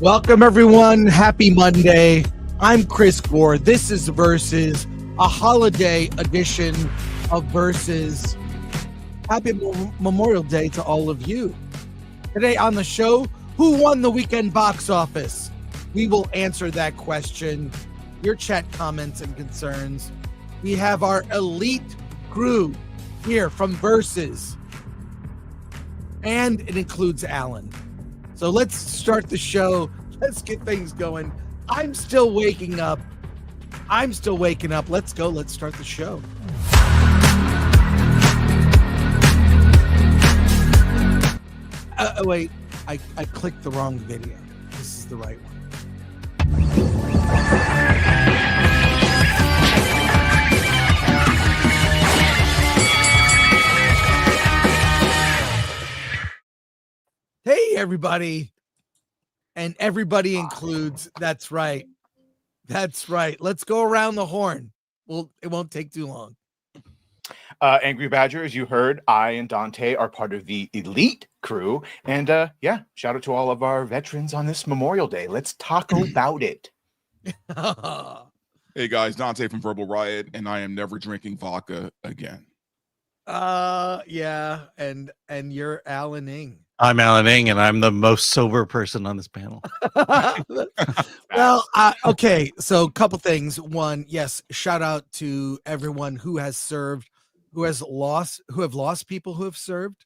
Welcome, everyone. Happy Monday. I'm Chris Gore. This is Versus, a holiday edition of Versus. Happy Memorial Day to all of you. Today on the show, who won the weekend box office? We will answer that question. Your chat comments and concerns. We have our elite crew here from Versus. And it includes Alan. So let's start the show. Let's get things going. I'm still waking up. Let's go. Let's start the show. Wait, I clicked the wrong video. This is the right one. Hey, everybody. And everybody includes, that's right. Let's go around the horn. Well, it won't take too long. Angry Badger, as you heard, I and Dante are part of the elite crew. And shout out to all of our veterans on this Memorial Day. Let's talk about it. Hey guys, Dante from Verbal Riot, and I am never drinking vodka again. Yeah, and you're Alan Ing. I'm Alan Ing, and I'm the most sober person on this panel. Well, okay, so a couple things. One, yes, shout out to everyone who has served, who have lost people who have served,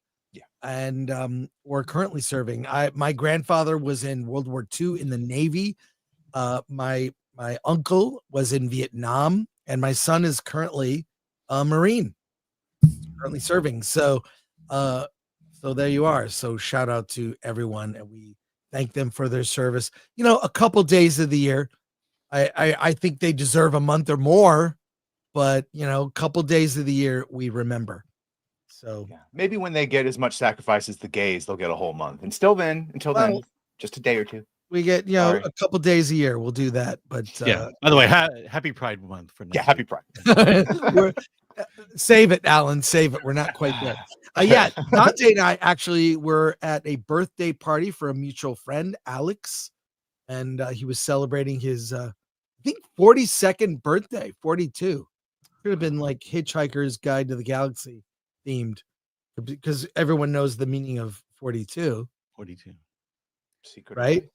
and or currently serving. My grandfather was in World War II in the Navy. My uncle was in Vietnam, and my son is currently a Marine, currently serving. So there you are. So shout out to everyone, and we thank them for their service. You know, a couple days of the year, I think they deserve a month or more, but you know, a couple days of the year we remember. So maybe when they get as much sacrifice as the gays, they'll get a whole month. And until then, just a day or two. We get, a couple days a year. We'll do that. But by the way, happy Pride Month for next happy Pride. Save it, Alan. Save it. We're not quite there. Dante and I actually were at a birthday party for a mutual friend, Alex, and he was celebrating his, I think, 42nd birthday. 42. Could have been like Hitchhiker's Guide to the Galaxy themed, because everyone knows the meaning of 42. 42. Secret, right?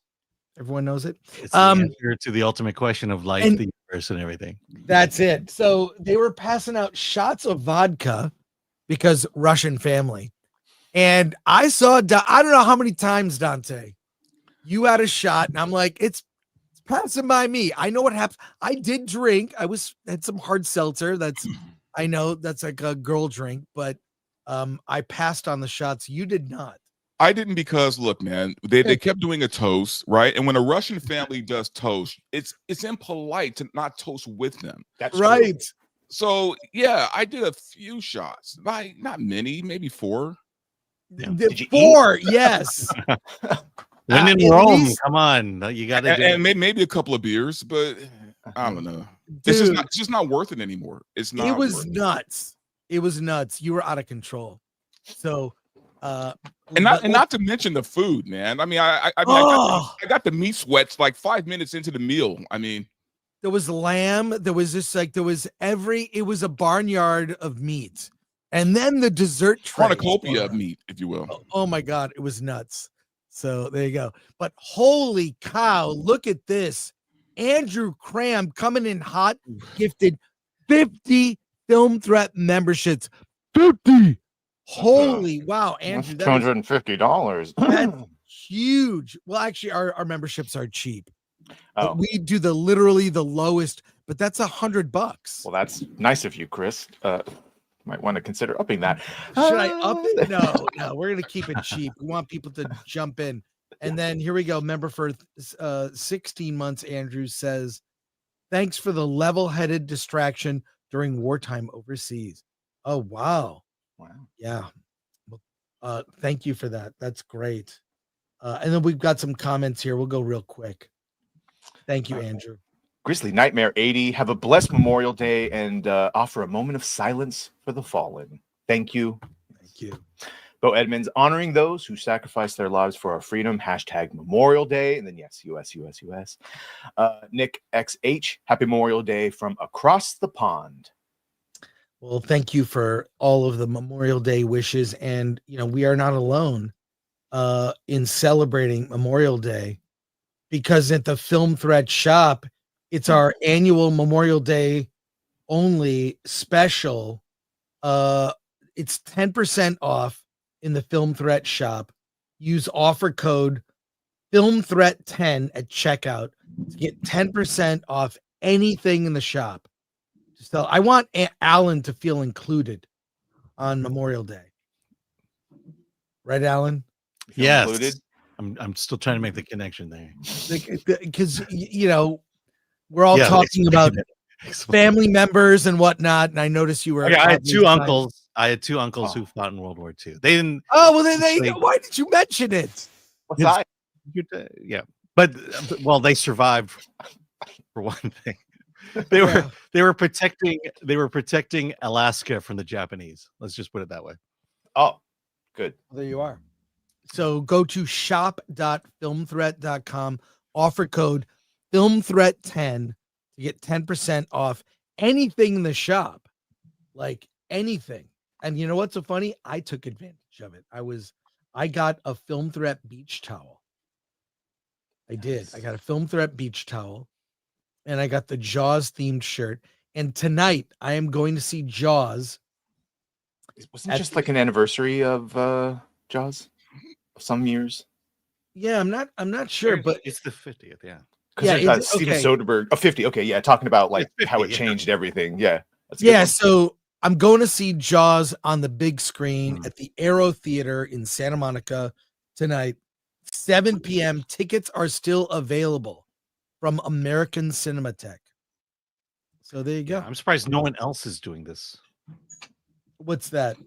Everyone knows it. It's the answer to the ultimate question of life, the universe, and everything. That's it. So they were passing out shots of vodka because Russian family. And I saw, I don't know how many times, Dante, you had a shot, and I'm like, it's passing by me. I know what happens. I did drink. Had some hard seltzer. I know that's like a girl drink, but I passed on the shots. You did not. I didn't, because look, man, they kept doing a toast, right? And when a Russian family does toast, it's impolite to not toast with them. That's right. True. So yeah, I did a few shots, not many, maybe 4. Yeah. 4, yes. When in Rome, come on, you got to. And maybe a couple of beers, but I don't know. Dude, it's just not worth it anymore. It's not. It was nuts. It was nuts. You were out of control. So. And not to mention the food, man. I mean, I got the meat sweats like 5 minutes into the meal. I mean, there was lamb. There was just like it was a barnyard of meat, and then the dessert cornucopia of meat, if you will. Oh my God, it was nuts. So there you go. But holy cow, look at this! Andrew Cram coming in hot, gifted 50 Film Threat memberships. 50. Holy wow, Andrew, that's $250. That's huge. Well, actually, our memberships are cheap. But we do literally the lowest, but that's $100. Well, that's nice of you, Chris. Might want to consider upping that. Should I up it? No, we're gonna keep it cheap. We want people to jump in. And then here we go. Member for 16 months, Andrew says, thanks for the level-headed distraction during wartime overseas. Oh wow. Yeah. Thank you for that. That's great. And then we've got some comments here. We'll go real quick. Thank you, Andrew. Grizzly Nightmare 80, have a blessed Memorial Day and offer a moment of silence for the fallen. Thank you. Thank you. Bo Edmonds, honoring those who sacrificed their lives for our freedom. Hashtag Memorial Day. And then, yes, US. Nick XH, happy Memorial Day from across the pond. Well, thank you for all of the Memorial Day wishes. And, we are not alone in celebrating Memorial Day, because at the Film Threat shop, it's our annual Memorial Day only special. It's 10% off in the Film Threat shop. Use offer code FilmThreat10 at checkout to get 10% off anything in the shop. So I want Alan to feel included on Memorial Day. Right, Alan? Yes. Included? I'm still trying to make the connection there. Because, we're all talking about family members and whatnot. And I noticed you were. I had two uncles. I had two uncles who fought in World War II. They didn't. Oh, well, why did you mention it? What side? Yeah. But they survived for one thing. They were protecting Alaska from the Japanese. Let's just put it that way. Oh, good. Well, there you are. So go to shop.filmthreat.com, offer code FilmThreat10 to get 10% off anything in the shop, like anything. And you know what's so funny? I took advantage of it. I got a Film Threat beach towel. I did. I got a Film Threat beach towel, and I got the Jaws themed shirt. And tonight I am going to see Jaws. Wasn't it just like an anniversary of Jaws? Some years. Yeah, I'm not sure, but it's the 50th. Yeah. Yeah, Steven Soderbergh. 50. Okay, yeah, talking about like 50, how it changed everything. Yeah. So I'm going to see Jaws on the big screen at the Aero Theater in Santa Monica tonight, 7 p.m. Tickets are still available from American Cinematheque. So there you go. I'm surprised no one else is doing this. What's that?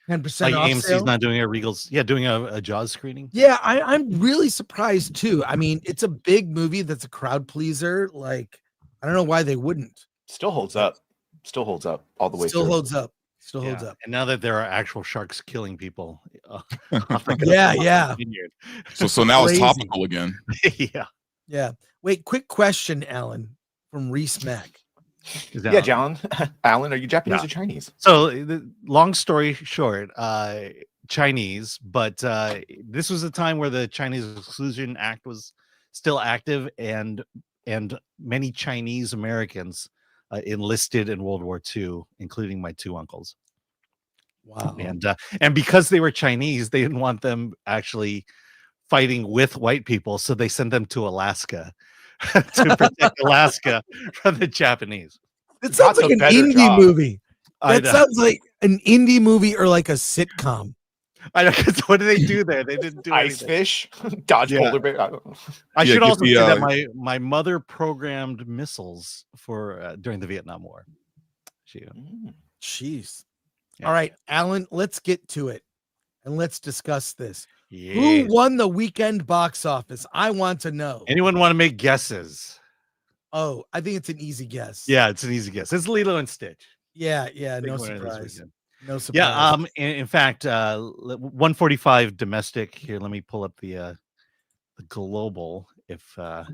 10% like off AMC's sale? not doing a Regal's. Yeah, doing a Jaws screening. Yeah, I'm really surprised too. I mean, it's a big movie that's a crowd pleaser. Like, I don't know why they wouldn't. Still holds up. Still holds up all the way Still through. holds up. Still holds up. And now that there are actual sharks killing people. Yeah. So now it's topical again. Yeah. Wait, quick question, Alan, from Reese Mack. Yeah, John. Alan, are you Japanese or Chinese? So, long story short, Chinese, but this was a time where the Chinese Exclusion Act was still active, and many Chinese Americans enlisted in World War II, including my two uncles. Wow. And because they were Chinese, they didn't want them actually fighting with white people, so they sent them to Alaska to protect Alaska from the Japanese. It sounds like an indie movie. That sounds like an indie movie or like a sitcom. I know, because what do they do there? They didn't do ice fish, dodge polar bear. I don't know. I should also say that my mother programmed missiles for during the Vietnam War. Jeez. All right, Alan, let's get to it and let's discuss this. Who won the weekend box office? I want to know. Anyone want to make guesses? Oh, I think it's an easy guess. Yeah, it's an easy guess. It's Lilo and Stitch. Yeah, no surprise. No surprise. Yeah, in fact, 145 domestic. Here, let me pull up the global if the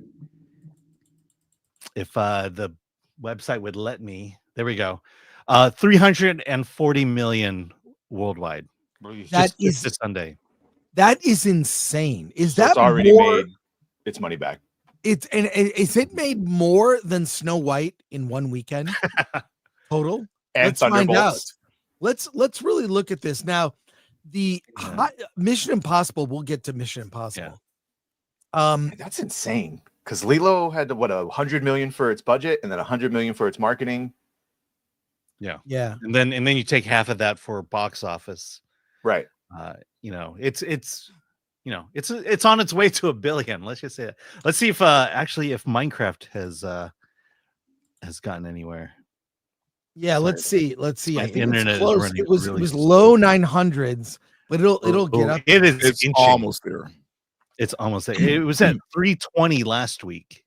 website would let me. There we go. 340 million worldwide. That is this Sunday. That is insane. Is that it's already made its money back? Is it made more than Snow White in one weekend total? And let's find out. Thunderbolts. Let's really look at this now. The Mission Impossible. We'll get to Mission Impossible. That's insane. Because Lilo had $100 million for its budget, and then $100 million for its marketing. Yeah. And then you take half of that for box office. Right. It's on its way to $1 billion. Let's just say it. Let's see if Minecraft has gotten anywhere. Yeah, let's see. I think it's close. It was low 900s, but it'll get up. It's almost there. It's almost there. It was at 320 last week.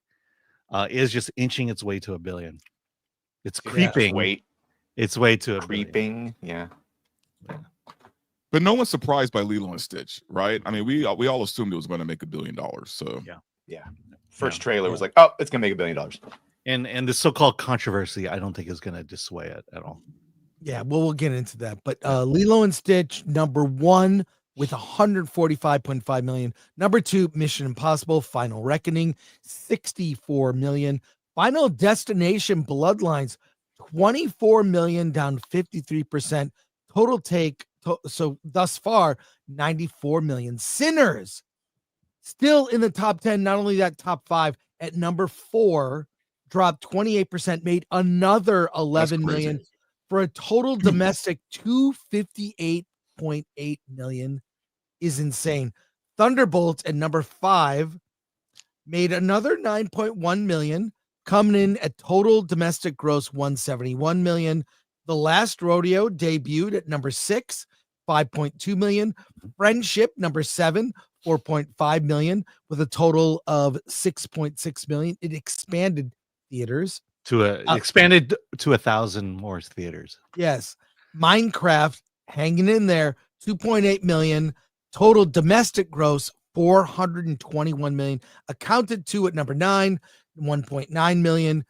It is just inching its way to $1 billion. It's creeping. Wait. It's way to creeping. Yeah. But no one's surprised by Lilo and Stitch, right? I mean, we all assumed it was going to make $1 billion. So Yeah. First Yeah. trailer was like, oh, it's gonna make $1 billion. And the so-called controversy, I don't think is going to dissuade it at all. Yeah, well, we'll get into that. But Lilo and Stitch, number 1 with 145.5 million. Number 2, Mission Impossible: Final Reckoning, 64 million. Final Destination: Bloodlines, 24 million, down 53%. Total take, so thus far, 94 million. Sinners, still in the top 10. Not only that, top 5 at number 4, dropped 28%, made another 11 million for a total domestic 258.8 million. Is insane. Thunderbolts at number 5 made another 9.1 million, coming in at total domestic gross 171 million. The Last Rodeo debuted at number 6, 5.2 million. Friendship, number 7, 4.5 million, with a total of 6.6 million. It expanded theaters Expanded to 1,000 more theaters. Yes. Minecraft hanging in there, 2.8 million. Total domestic gross 421 million. Accounted to at number 9, 1.9 million,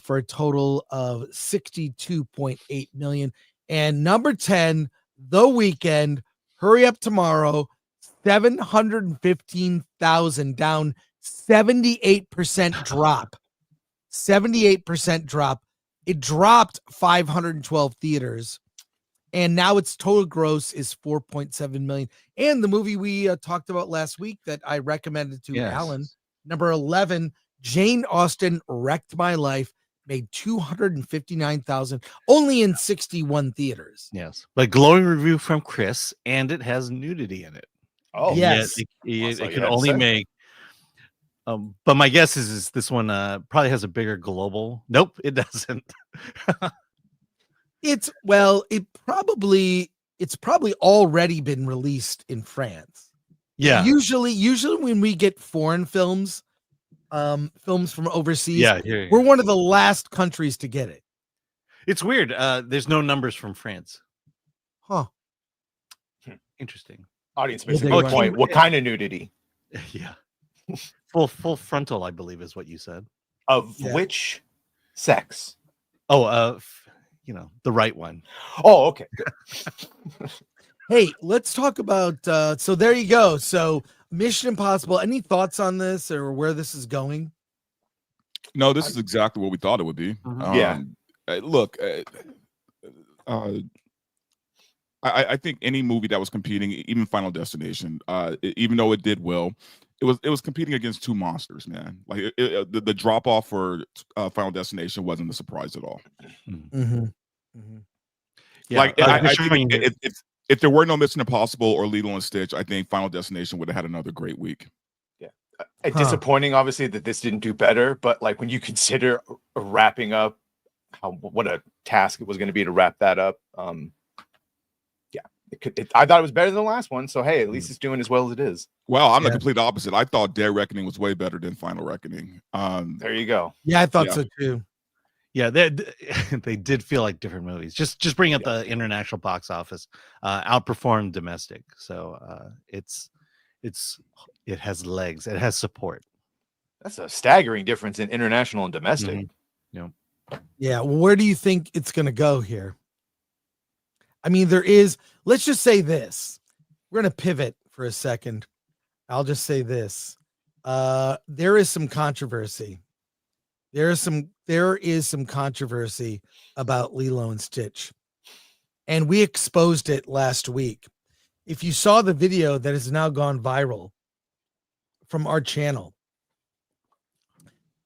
for a total of 62.8 million. And number 10, The Weeknd, Hurry Up Tomorrow, 715,000, down 78% drop. 78% drop. It dropped 512 theaters. And now its total gross is 4.7 million. And the movie we talked about last week that I recommended to Alan, number 11, Jane Austen Wrecked My Life, made 259,000 only in 61 theaters. Yes, but glowing review from Chris, and it has nudity in it. Oh, And yes. It can only make. But my guess is this one probably has a bigger global. Nope, it doesn't. It's probably already been released in France. Yeah. Usually when we get foreign films, films from overseas, Here. we're one of the last countries to get it. It's weird. There's no numbers from France. Huh. Interesting. Audience Well, specific there you point. go. What kind of nudity? Yeah. Full frontal, I believe, is what you said. Of Yeah. which sex? Oh, the right one. Oh, okay. Good. Hey, let's talk about so there you go. So Mission Impossible. Any thoughts on this or where this is going? No, this is exactly what we thought it would be. Yeah. Look, I think any movie that was competing, even Final Destination, even though it did well, it was competing against two monsters, man. Like the drop off for Final Destination wasn't a surprise at all. Mm-hmm. Mm-hmm. Yeah, Like I think if there were no Mission Impossible or Lilo and Stitch, I think Final Destination would have had another great week. Disappointing, obviously, that this didn't do better. But like when you consider wrapping up, what a task it was going to be to wrap that up. I thought it was better than the last one. So hey, at least it's doing as well as it is. Well, I'm the complete opposite. I thought Dead Reckoning was way better than Final Reckoning. There you go. Yeah, I thought so too. Yeah, they did feel like different movies. Just bring up the international box office, outperformed domestic. So it has legs. It has support. That's a staggering difference in international and domestic. Mm-hmm. Yeah. Well, where do you think it's going to go here? I mean, let's just say this. We're going to pivot for a second. I'll just say this. There is some controversy. There is some controversy about Lilo and Stitch. And we exposed it last week. If you saw the video that has now gone viral from our channel,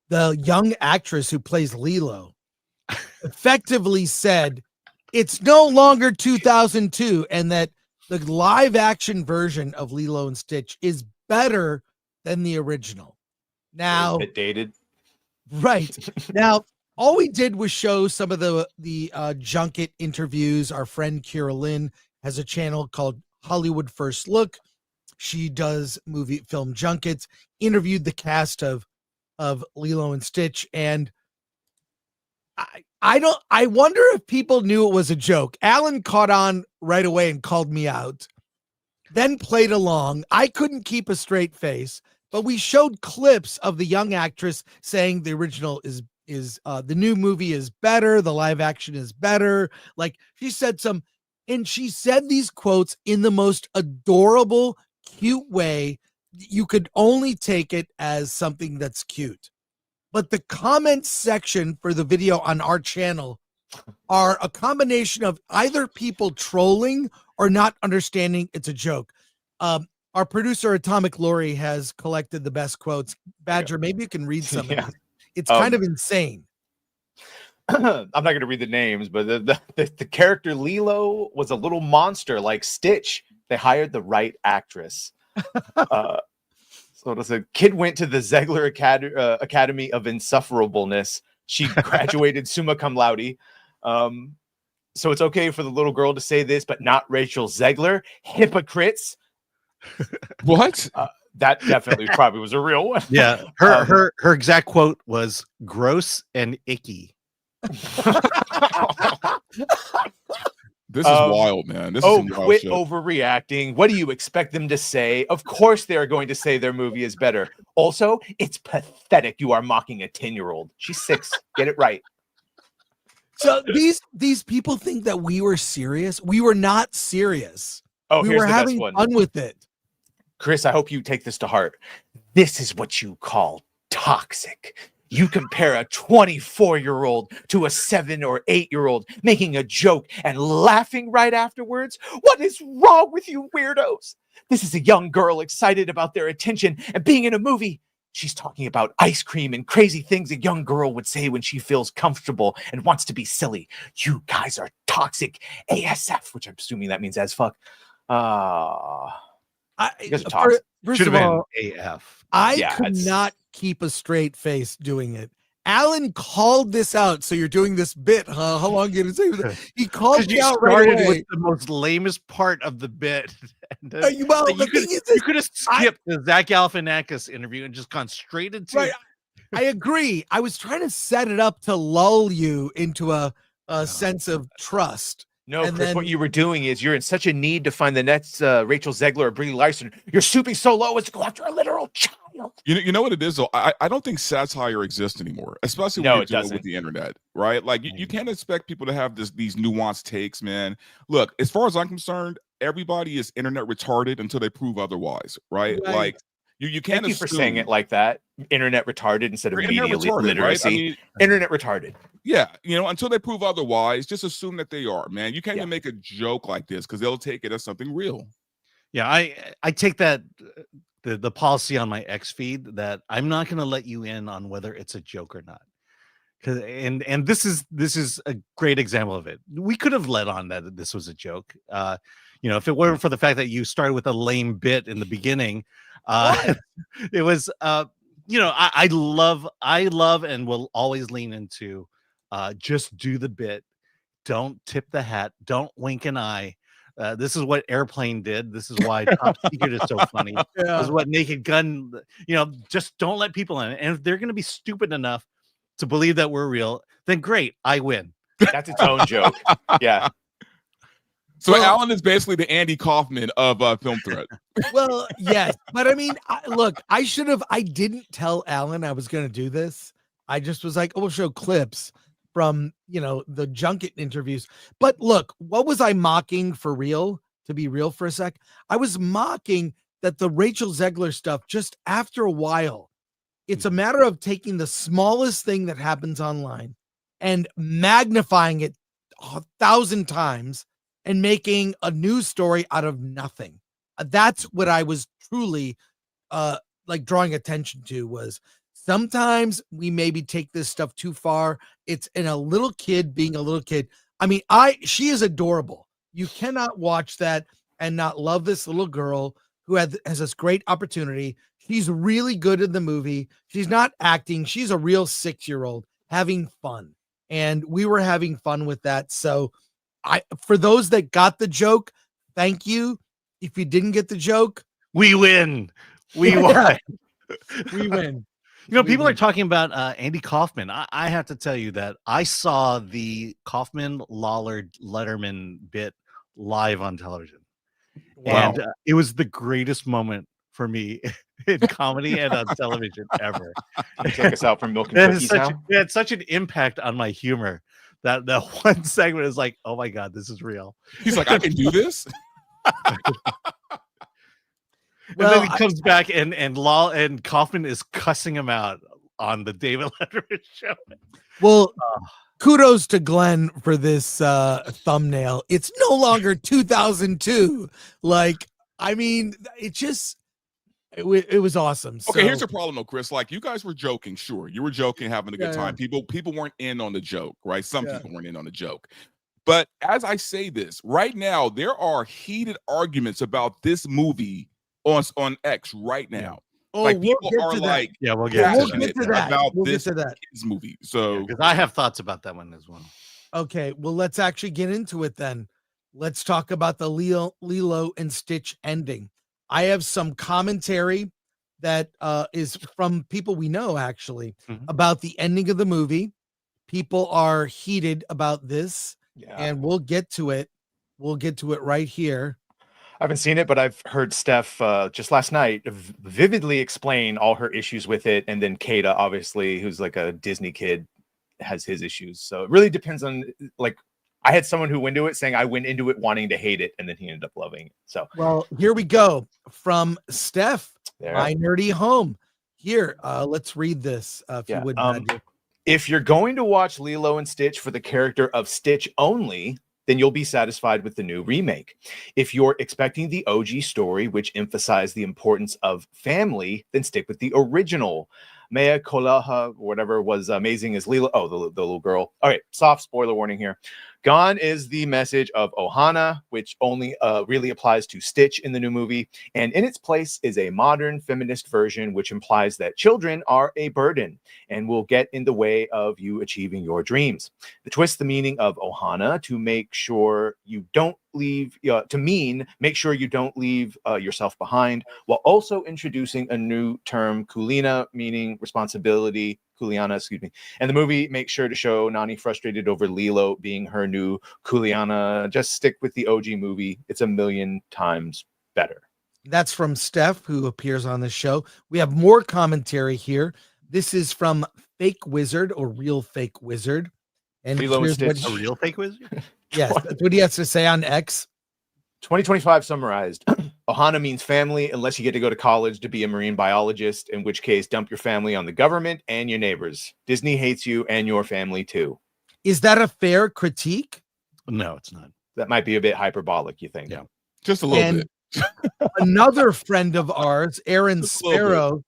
the young actress who plays Lilo effectively said it's no longer 2002 and that the live action version of Lilo and Stitch is better than the original. Now, It dated. Right. Now, all we did was show some of the junket interviews. Our friend Kira Lynn has a channel called Hollywood First Look. She does film junkets, interviewed the cast of Lilo and Stitch, and I wonder if people knew it was a joke. Alan caught on right away and called me out then played along. I couldn't keep a straight face, but we showed clips of the young actress saying the original is the new movie is better, the live action is better. Like she said she said these quotes in the most adorable, cute way. You could only take it as something that's cute. But the comment section for the video on our channel are a combination of either people trolling or not understanding it's a joke. Our producer Atomic Lori has collected the best quotes. Badger, maybe you can read some of these. It's kind of insane. I'm not going to read the names, but the character Lilo was a little monster like Stitch. They hired the right actress. So it a kid went to the Zegler Academy of Insufferableness. She graduated summa cum laude. So it's okay for the little girl to say this, but not Rachel Zegler. Hypocrites. What? That definitely probably was a real one. Yeah, her exact quote was "gross and icky." This is wild, man. This is some wild quit shit. overreacting. What do you expect them to say? Of course they are going to say their movie is better. Also, it's pathetic. You are mocking a 10-year-old. She's 6. Get it right. So these people think that we were serious. We were not serious. Oh, we here's were the having best one. fun with it. Chris, I hope you take this to heart. This is what you call toxic. You compare a 24-year-old to a 7 or 8-year-old, making a joke and laughing right afterwards. What is wrong with you weirdos? This is a young girl excited about their attention and being in a movie. She's talking about ice cream and crazy things a young girl would say when she feels comfortable and wants to be silly. You guys are toxic ASF, which I'm assuming that means as fuck. You guys are toxic. First of all, AF. I could not keep a straight face doing it. Alan called this out. So you're doing this bit, huh? How long did it take? He called me out right away. With the most lamest part of the bit. You could have skipped the Zach Galifianakis interview and just gone straight into. Right, I agree. I was trying to set it up to lull you into a sense of trust. No, and Chris, what you were doing is you're in such a need to find the next Rachel Zegler or Brie Larson. You're stooping so low as to go after a literal child. You know what it is, though? I don't think satire exists anymore, especially when you're dealing with the internet, right? Like, you can't expect people to have these nuanced takes, man. Look, as far as I'm concerned, everybody is internet retarded until they prove otherwise, right? Like, you can't Thank you for saying it like that. Internet retarded instead of media literacy. Right? I mean, internet retarded. Yeah, until they prove otherwise, just assume that they are, man. You can't even make a joke like this because they'll take it as something real. Yeah, I take that the policy on my X feed that I'm not going to let you in on whether it's a joke or not. And this is a great example of it. We could have let on that this was a joke. If it weren't for the fact that you started with a lame bit in the beginning, it was I love and will always lean into just do the bit, don't tip the hat, don't wink an eye. This is what Airplane did. This is why Top Secret is so funny. This is what Naked Gun, just don't let people in. And if they're going to be stupid enough to believe that we're real, then great, I win. That's its own joke. Yeah. So Alan is basically the Andy Kaufman of Film Threat. Well, yes, but I mean, I didn't tell Alan I was going to do this. I just was like, we'll show clips from, the junket interviews. But look, what was I mocking for real? To be real for a sec, I was mocking that the Rachel Zegler stuff, just after a while, it's a matter of taking the smallest thing that happens online and magnifying it 1,000 times and making a news story out of nothing. That's what I was truly drawing attention to, was sometimes we maybe take this stuff too far. It's in a little kid being a little kid. I mean, she is adorable. You cannot watch that and not love this little girl who has this great opportunity. She's really good in the movie. She's not acting. She's a real 6-year-old having fun. And we were having fun with that. So for those that got the joke, thank you. If you didn't get the joke, we win. We won. We win. People are talking about Andy Kaufman. I have to tell you that I saw the Kaufman Lawler Letterman bit live on television. Wow. And it was the greatest moment for me in comedy and on television ever. You take us out from Milk and It Cookies had now. it had such an impact on my humor that one segment is like, oh my God, this is real. He's like, I can do this. And then he comes back and Kaufman is cussing him out on the David Letterman show. Well, kudos to Glenn for this thumbnail. It's no longer 2002. Like, I mean, it was awesome. Okay, So, here's the problem though, Chris. Like, you guys were joking, sure. You were joking, having a good time. People weren't in on the joke, right? Some people weren't in on the joke. But as I say this, right now, there are heated arguments about this movie on X right now. Oh, like we'll people get are to that. like, Yeah, we'll get to that. about We'll this get to that. kids movie. So because I have thoughts about that one as well. Okay, well, let's actually get into it then. Let's talk about the Lilo and Stitch ending. I have some commentary that is from people we know, actually, about the ending of the movie. People are heated about this, and we'll get to it. We'll get to it right here. I haven't seen it, but I've heard Steph just last night vividly explain all her issues with it. And then Kata, obviously, who's like a Disney kid, has his issues. So it really depends on, like, I had someone who went into it saying I went into it wanting to hate it, and then he ended up loving it. So, well, here we go from Steph, My Nerdy Home. Here, let's read this. If you would, if you're going to watch Lilo and Stitch for the character of Stitch only, then you'll be satisfied with the new remake. If you're expecting the OG story, which emphasized the importance of family, then stick with the original. Mea Kolaha, whatever was amazing as Lilo. Oh, the little girl. All right, soft spoiler warning here. Gone is the message of Ohana, which only really applies to Stitch in the new movie. And in its place is a modern feminist version, which implies that children are a burden and will get in the way of you achieving your dreams. The twist the meaning of Ohana to make sure you don't leave, make sure you don't leave yourself behind, while also introducing a new term, Kulina, meaning responsibility. Kuliana, excuse me. And the movie makes sure to show Nani frustrated over Lilo being her new Kuliana. Just stick with the OG movie. It's a million times better. That's from Steph, who appears on the show. We have more commentary here. This is from Fake Wizard or Real Fake Wizard. And Lilo and Stitch. A real fake wizard? Yes, that's what he has to say on X. 2025 summarized. Ohana means family unless you get to go to college to be a marine biologist, in which case dump your family on the government and your neighbors. Disney hates you and your family too. Is that a fair critique? No, it's not. That might be a bit hyperbolic, you think? Yeah. just a little bit. Another friend of ours, Aaron Sparrow,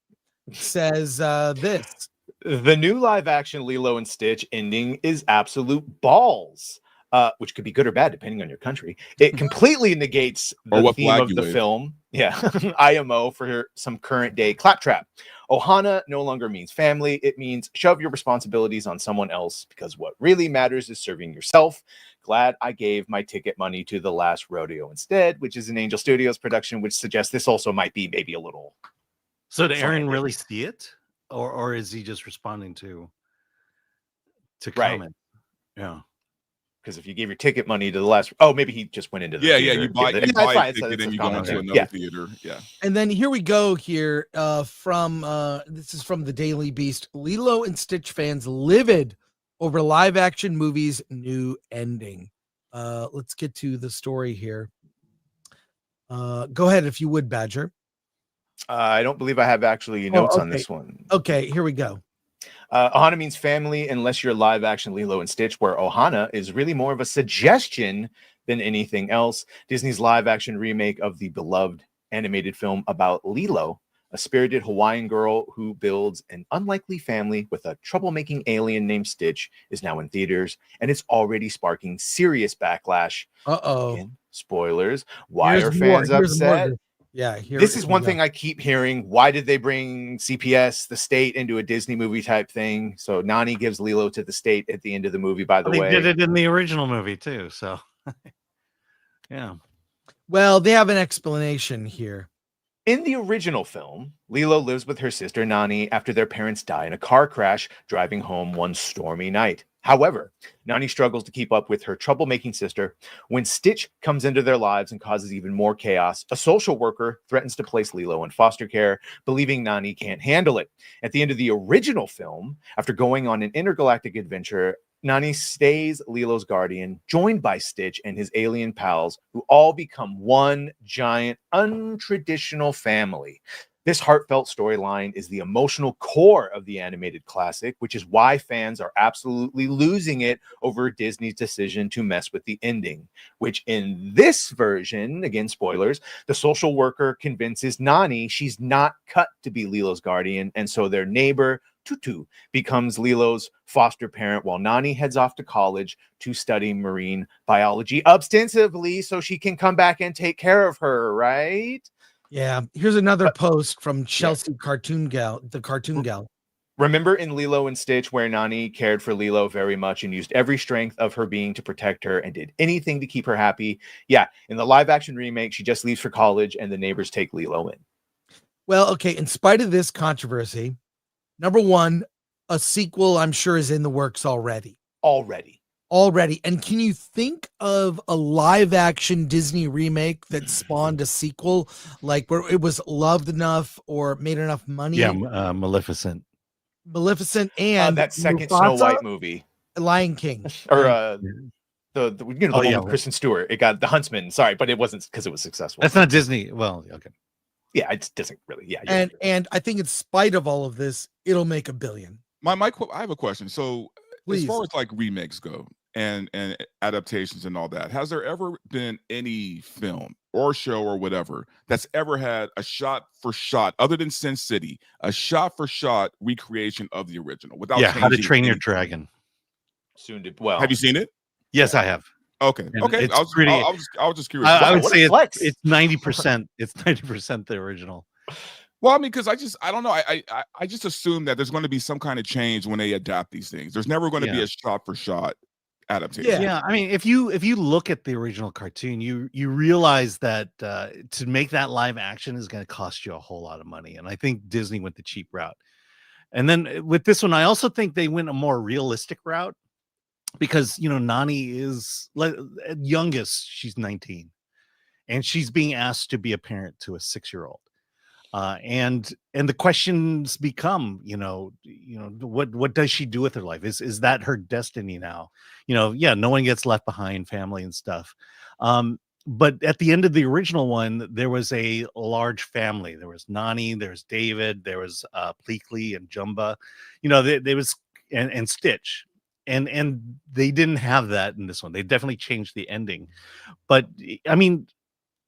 says this. The new live action Lilo and Stitch ending is absolute balls. Which could be good or bad depending on your country. It completely negates the theme of the film. Yeah, IMO for some current day claptrap. Ohana no longer means family. It means shove your responsibilities on someone else because what really matters is serving yourself. Glad I gave my ticket money to The Last Rodeo instead, which is an Angel Studios production, which suggests this also might be maybe a little. So did Aaron really see it? Or is he just responding to comment? Yeah. Because if you gave your ticket money to the last, maybe he just went into the theater. You buy a ticket and you go into another theater. Yeah. And then here we go here from this is from the Daily Beast. Lilo and Stitch fans livid over live action movie's new ending. Let's get to the story here. Go ahead if you would, Badger. I don't believe I have actually notes on this one. Okay, here we go. Ohana means family unless you're live action Lilo and Stitch, where Ohana is really more of a suggestion than anything else. Disney's live action remake of the beloved animated film about Lilo, a spirited Hawaiian girl who builds an unlikely family with a troublemaking alien named Stitch, is now in theaters, and it's already sparking serious backlash. Again, spoilers. Why are fans upset? Yeah, this is one thing I keep hearing. Why did they bring CPS, the state, into a Disney movie type thing? So Nani gives Lilo to the state at the end of the movie, by the way. They did it in the original movie too, so yeah. Well, they have an explanation here. In the original film, Lilo lives with her sister Nani after their parents die in a car crash driving home one stormy night. However, Nani struggles to keep up with her troublemaking sister. When Stitch comes into their lives and causes even more chaos, a social worker threatens to place Lilo in foster care, believing Nani can't handle it. At the end of the original film, after going on an intergalactic adventure, Nani stays Lilo's guardian, joined by Stitch and his alien pals, who all become one giant, untraditional family. This heartfelt storyline is the emotional core of the animated classic, which is why fans are absolutely losing it over Disney's decision to mess with the ending, which in this version, again, spoilers, the social worker convinces Nani she's not cut to be Lilo's guardian, and so their neighbor, Tutu, becomes Lilo's foster parent while Nani heads off to college to study marine biology ostensibly so she can come back and take care of her, right? Yeah. Here's another post from Chelsea Cartoon Gal, the Cartoon Gal. Remember in Lilo and Stitch where Nani cared for Lilo very much and used every strength of her being to protect her and did anything to keep her happy? Yeah, in the live action remake, she just leaves for college and the neighbors take Lilo in. Well, okay, in spite of this controversy, number one, a sequel I'm sure is in the works already. Already. And can you think of a live action Disney remake that spawned a sequel, like where it was loved enough or made enough money? Yeah, Maleficent and that second Mufasa, Snow White movie, Lion King, or the one with Kristen Stewart. It got The Huntsman. Sorry, but it wasn't because it was successful. That's not Disney. Well, okay. Yeah, it doesn't really. Yeah, and I think in spite of all of this, it'll make $1 billion. I have a question. So Please. As far as like remakes go and adaptations and all that, has there ever been any film or show or whatever that's ever had a shot for shot, other than Sin City, a shot for shot recreation of the original without How to changing Train Your anything? Dragon? Soon to well. Have you seen it? Yes, I have. Okay. And Okay. it's I was just curious. I would what say a flex. it's 90%. It's 90% the original. Well, I mean, because I don't know. I just assume that there's going to be some kind of change when they adapt these things. There's never going to be a shot for shot adaptation. Yeah. I mean, if you look at the original cartoon, you realize that to make that live action is going to cost you a whole lot of money. And I think Disney went the cheap route. And then with this one, I also think they went a more realistic route because, Nani is youngest, she's 19 and she's being asked to be a parent to a 6-year-old. And the questions become, what does she do with her life? Is that her destiny now? No one gets left behind, family and stuff. But at the end of the original one, there was a large family. There was Nani, there's David, there was Pleakley and Jumba. There was and Stitch. And they didn't have that in this one. They definitely changed the ending. But I mean,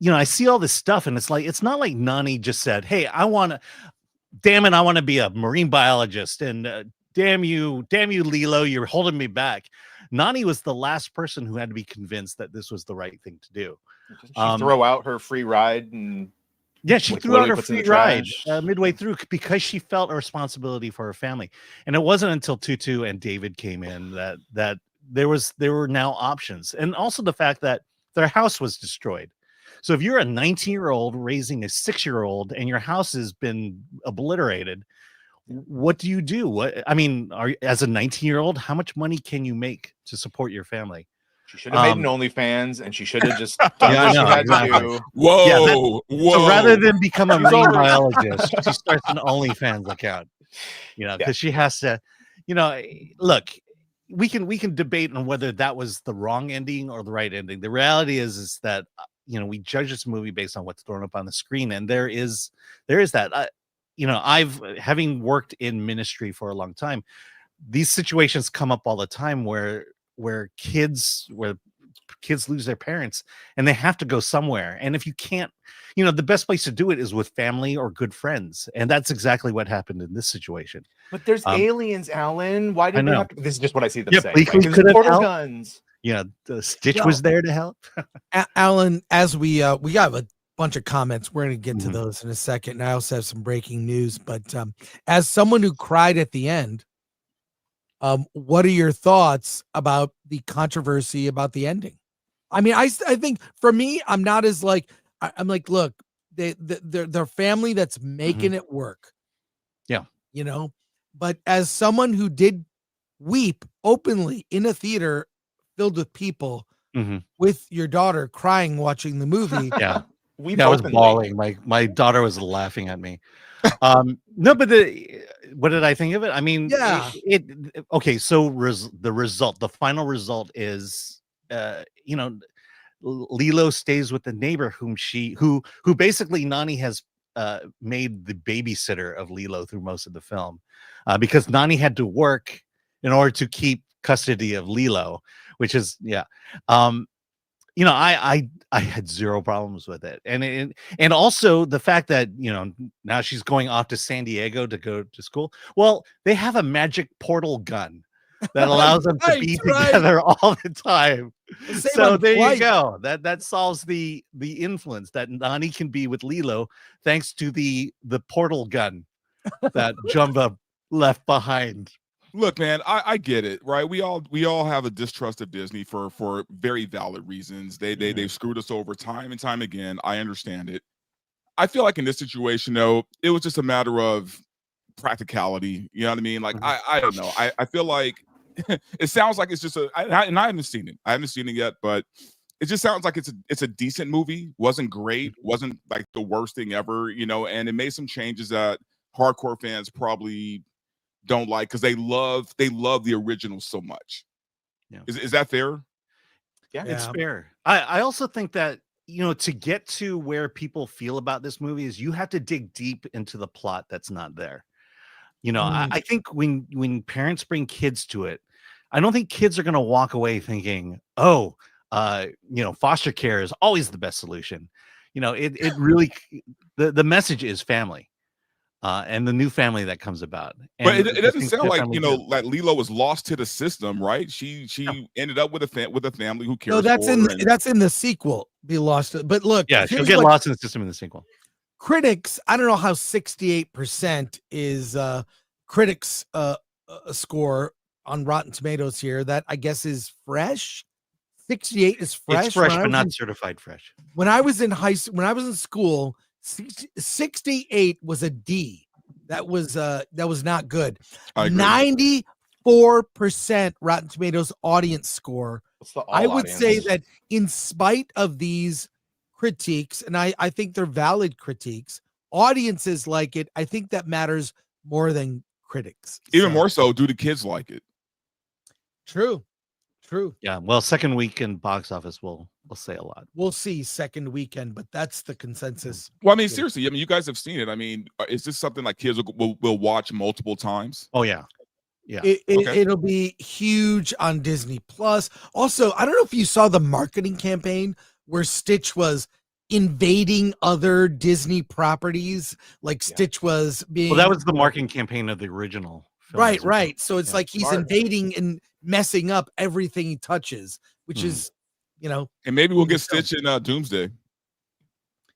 I see all this stuff and it's not like Nani just said, hey, I want to be a marine biologist and damn you, Lilo, you're holding me back. Nani was the last person who had to be convinced that this was the right thing to do. She throw out her free ride and she threw out her free ride midway through because she felt a responsibility for her family. And it wasn't until Tutu and David came in that there were now options. And also the fact that their house was destroyed. So if you're a 19-year-old raising a 6-year-old and your house has been obliterated, what do you do? As a 19-year-old, how much money can you make to support your family? She should have made an OnlyFans and she should have just done what she had to do. Whoa. So rather than become a marine biologist, she starts an OnlyFans account, because she has to, look, we can debate on whether that was the wrong ending or the right ending. The reality is that we judge this movie based on what's thrown up on the screen, and there is that. I've having worked in ministry for a long time, these situations come up all the time where kids lose their parents and they have to go somewhere. And if you can't, the best place to do it is with family or good friends, and that's exactly what happened in this situation. But there's aliens, Alan. Why did we have to? This is just what I see them saying. There's portal guns. The Stitch was there to help. Alan, as we got a bunch of comments, we're going to get to those in a second. And I also have some breaking news, but as someone who cried at the end, what are your thoughts about the controversy about the ending? I mean, I think for me, I'm not as I'm like, look, their family that's making it work. Yeah. You know, but as someone who did weep openly in a theater filled with people with your daughter crying watching the movie. Yeah. Weep I was openly. bawling. My daughter was laughing at me. No, but what did I think of it? I mean, Yeah. Okay. So the final result is, you know, Lilo stays with the neighbor who basically Nani has made the babysitter of Lilo through most of the film, because Nani had to work in order to keep custody of Lilo, which is you know, I had zero problems with it, and also the fact that, you know, now she's going off to San Diego to go to school. Well, they have a magic portal gun that allows them to be together all the time. So there you go. That solves the influence that Nani can be with Lilo thanks to the portal gun that Jumba left behind. Look, man, I get it, right? We all have a distrust of Disney for very valid reasons. They've screwed us over time and time again. I understand it. I feel like in this situation, though, it was just a matter of practicality. You know what I mean? Like I don't know. I feel like it sounds like it's just and I haven't seen it. I haven't seen it yet, but it just sounds like it's a decent movie. Wasn't great. Wasn't like the worst thing ever. You know, and it made some changes that hardcore fans probably don't like because they love the original so much. Yeah. Is that fair? Yeah, It's fair. I also think that, you know, to get to where people feel about this movie is you have to dig deep into the plot that's not there. You know, I think when parents bring kids to it, I don't think kids are going to walk away thinking, oh, you know, foster care is always the best solution. You know, it really, the message is family. And the new family that comes about. And but it doesn't sound like, you know, like Lilo was lost to the system, right? She ended up with a family who cares. No, that's for her that's in the sequel. Be lost, but look, yeah, she'll get lost in the system in the sequel. Critics, I don't know how 68% is critics score on Rotten Tomatoes here. That I guess is fresh. 68 is fresh. It's fresh, but not certified fresh. When I was in school, 68 was a D. That was not good. 94% Rotten Tomatoes audience score. I would say that in spite of these critiques, and I think they're valid critiques, audiences like it. I think that matters more than critics. Even more so, do the kids like it? True. Yeah, well, second week in box office will say a lot. We'll see second weekend, but that's the consensus. Well, I mean, seriously, I mean, you guys have seen it. I mean, is this something like kids will watch multiple times? Oh yeah, it'll be huge on Disney Plus. Also, I don't know if you saw the marketing campaign where Stitch was invading other Disney properties, like Stitch was being. Well, that was the marketing campaign of the original film. Right. So it's like he's invading and messing up everything he touches, which is, you know. And maybe we'll get Stitch in Doomsday.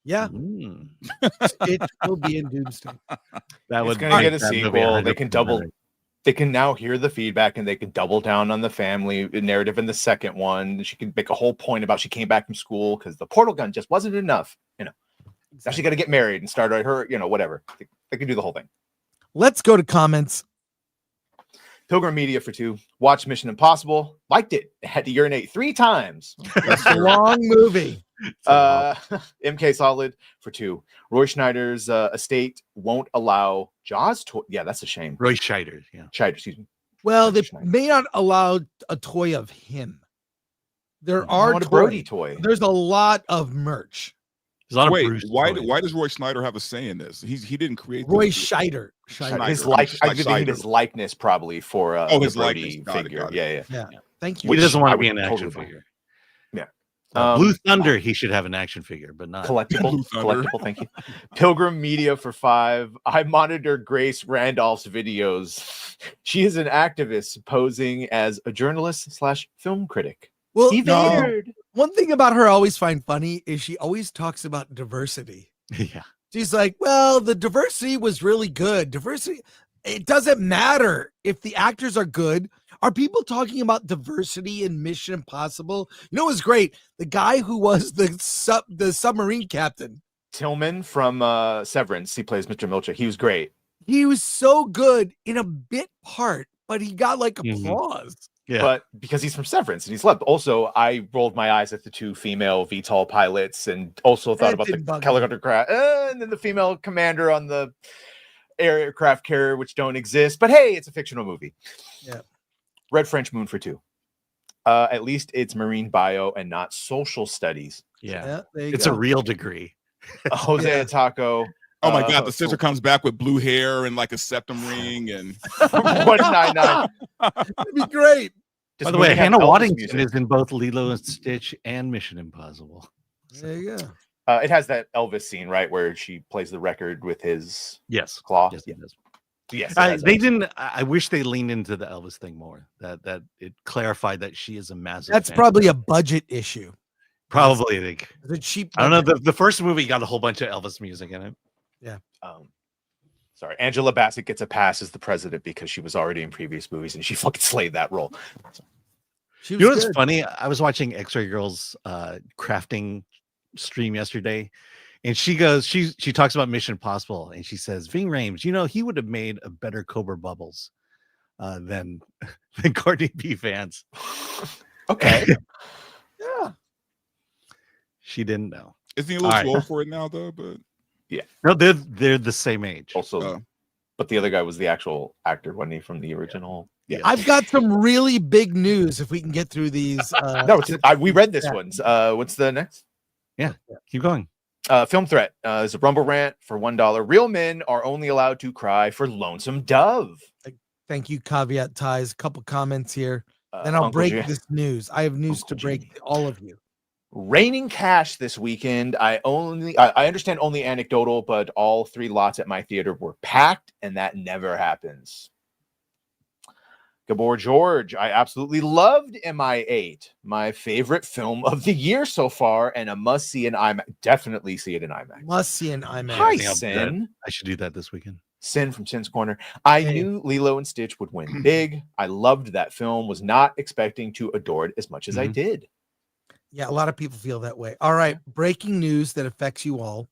Yeah. Stitch will be in Doomsday. That was going to get a sequel. They can now hear the feedback and they can double down on the family narrative in the second one. She can make a whole point about she came back from school because the portal gun just wasn't enough. You know, now she got to get married and start her, you know, whatever. They can do the whole thing. Let's go to comments. Pilgrim Media for 2. Watched Mission Impossible. Liked it. Had to urinate 3 times. That's a long movie. MK Solid for 2. Roy Schneider's estate won't allow Jaws toy. Yeah, that's a shame. Roy Scheider. Yeah. Scheider, excuse me. Well, they may not allow a toy of him. There are a Brody toy. There's a lot of merch. Wait, why does Roy Schneider have a say in this? He didn't create Roy Scheider. His likeness probably for his Brody likeness. figure. Yeah. Thank you. He doesn't want to be an action figure. Yeah. Blue Thunder, he should have an action figure, but not collectible. Thank you. Pilgrim Media for 5. I monitor Grace Randolph's videos. She is an activist posing as a journalist / film critic. Well, one thing about her I always find funny is she always talks about diversity. Yeah. She's like, well, the diversity was really good. Diversity, it doesn't matter if the actors are good. Are people talking about diversity in Mission Impossible? You know, it was great. The guy who was the submarine captain Tillman from Severance. He plays Mr. Milchick. He was great. He was so good in a bit part, but he got like Mhm. applause. Yeah. But because he's from Severance and he's left. Also, I rolled my eyes at the 2 female VTOL pilots and also thought That about the didn't bug me. helicopter craft and then the female commander on the aircraft carrier, which don't exist. But hey, it's a fictional movie. Yeah. Red French Moon for 2. At least it's marine bio and not social studies. Yeah. There you It's go. a real degree. Jose Yeah. Taco. Oh my God, the sister comes back with blue hair and like a septum ring and 199. That'd be great. By the way, Hannah Waddington is in both Lilo and Stitch and Mission Impossible. There you go. It has that Elvis scene, right, where she plays the record with his Yes. claw. Yes, it does. Yes, it has They Elvis. didn't. I wish they leaned into the Elvis thing more. That it clarified that she is a massive. That's fan. probably a budget issue. Probably. I think. The cheap. I don't know. budget. The first movie got a whole bunch of Elvis music in it. Sorry, Angela Bassett gets a pass as the president because she was already in previous movies and she fucking slayed that role. She You know was what's good. funny? I was watching X-Ray Girl's crafting stream yesterday, and she talks about Mission Impossible, and she says, Ving Rhames, he would have made a better Cobra Bubbles than Courtney B. Vance. Okay. Yeah. She didn't know. isn't he a little All right. too old for it now though? But No, they're the same age. Also, but the other guy was the actual actor, wasn't he, from the original? Yeah. I've got some really big news if we can get through these. No, we read this one's. What's the next? Keep going. Film Threat is a Rumble rant for $1. Real men are only allowed to cry for Lonesome Dove. Thank you, Caveat Ties. Couple comments here. Then I'll Uncle break Jim- this news. I have news Uncle to break Jimmy. to all of you. Raining cash this weekend. I understand only anecdotal, but all 3 lots at my theater were packed, and that never happens. Gabor George, I absolutely loved MI8, my favorite film of the year so far, and a must see in IMAX. Definitely see it in IMAX. Must see an IMAX. Hi, think I'll do that. Sin. I should do that this weekend. Sin from Sin's Corner. I Hey. knew Lilo and Stitch would win big. I loved that film. Was not expecting to adore it as much as I Mhm. did. Yeah, a lot of people feel that way. All right, breaking news that affects you all.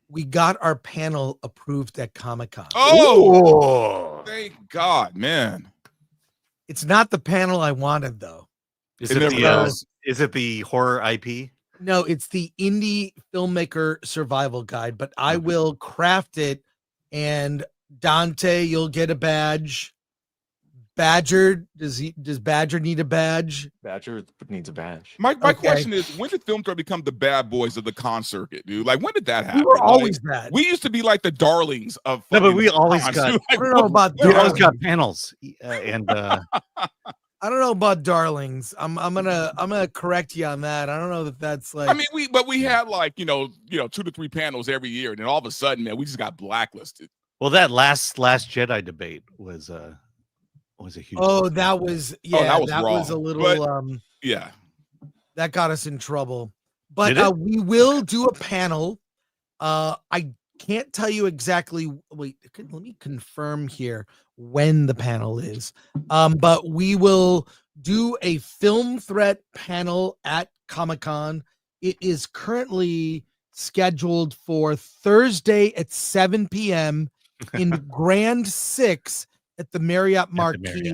We got our panel approved at Comic-Con. oh, thank God, man. It's not the panel I wanted, though. Is It it, never the, does. is it the horror IP? No, it's the Indie Filmmaker Survival Guide, but I will craft it. And Dante, you'll get a badge. Badger, does Badger need a badge? Badger needs a badge. My Okay. question is, when did Film Threat become the bad boys of the con circuit, dude? Like, when did that happen? We were Like, always that. we used to be like the darlings of. No, but fucking we always cons, got- dude. I Like, don't know about We always darlings. got panels, and I don't know about darlings. I'm gonna correct you on that. I don't know that that's like. I mean, we had like 2 to 3 panels every year, and then all of a sudden, man, we just got blacklisted. well, that last Jedi debate was a huge. Oh, that was that was that was a wrong, little but- Yeah, that got us in trouble. But Did it? we will do a panel. I can't tell you exactly. Wait, let me confirm here when the panel is. But we will do a Film Threat panel at Comic-Con. It is currently scheduled for Thursday at 7 p.m. in Grand 6 at the Marriott Marquis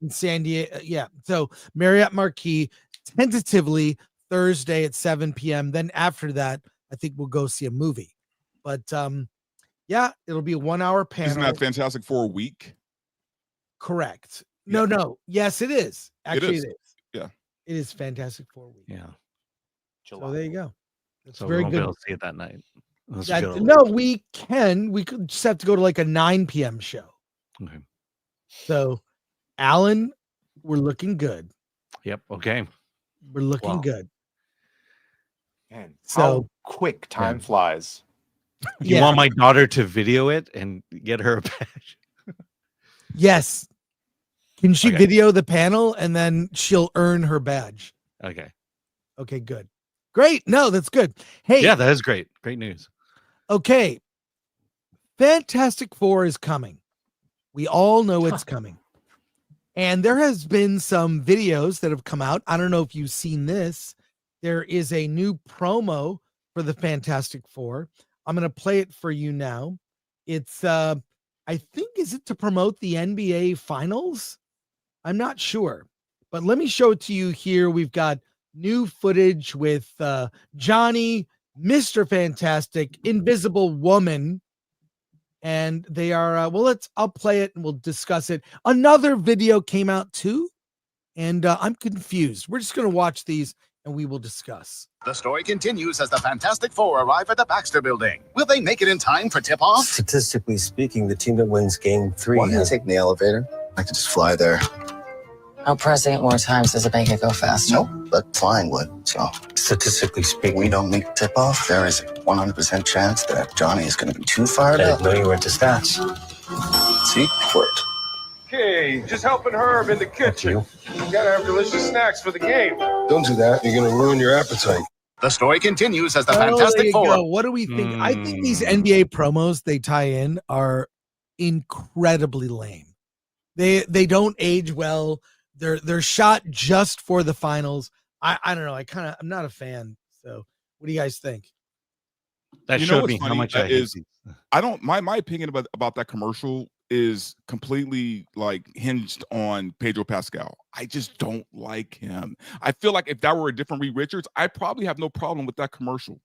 in San Diego. Yeah. So Marriott Marquis, tentatively Thursday at 7 p.m. Then after that, I think we'll go see a movie. But yeah, it'll be a 1-hour panel. isn't that Fantastic Four week? Correct. No. Yes, it is. Actually, is. it is. Yeah. It is Fantastic Four week. Yeah. So there you go. That's So we very won't be good. able to see it that night. Unless we Yeah, go to- no, we can. We could just have to go to like a 9 p.m. show. Okay. So, Alan, we're looking good. Yep. Okay. We're looking Wow. good. Man, So- how quick time flies. You Yeah. want my daughter to video it and get her a badge? Yes. Can she Okay. video the panel and then she'll earn her badge? Okay. Okay, good. Great. No, that's good. Hey, Yeah, that is great. Great news. okay. Fantastic Four is coming. We all know it's coming. And there has been some videos that have come out. I don't know if you've seen this. There is a new promo for the Fantastic Four. I'm going to play it for you now. It's, I think, is it to promote the NBA Finals? I'm not sure, but let me show it to you here. We've got new footage with Johnny, Mr. Fantastic, Invisible Woman, and they are, I'll play it and we'll discuss it. Another video came out too, and I'm confused. We're just going to watch these and we will discuss. The story continues as the Fantastic Four arrive at the Baxter Building. Will they make it in time for tip-off? Statistically speaking, the team that wins game 3 Why are you has... taking the elevator? I could just fly there. I'll press 8 more times. Does it make it go faster? Nope, but flying would. So, Statistically speaking, we don't make tip-off. There is a 100% chance that Johnny is going to be too fired I up. didn't know you were into stats. See? Worked. Okay, just helping Herb in the kitchen. You gotta have delicious snacks for the game. Don't do that. You're going to ruin your appetite. The story continues as the There Fantastic you Four. go. What do we think? I think these NBA promos they tie in are incredibly lame. They don't age well. They're shot just for the finals. I don't know. I'm not a fan. So what do you guys think? That You know showed what's me how funny? much That I hate is- these. I don't. My opinion about that commercial is completely like hinged on Pedro Pascal. I just don't like him. I feel like if that were a different Reed Richards, I probably have no problem with that commercial.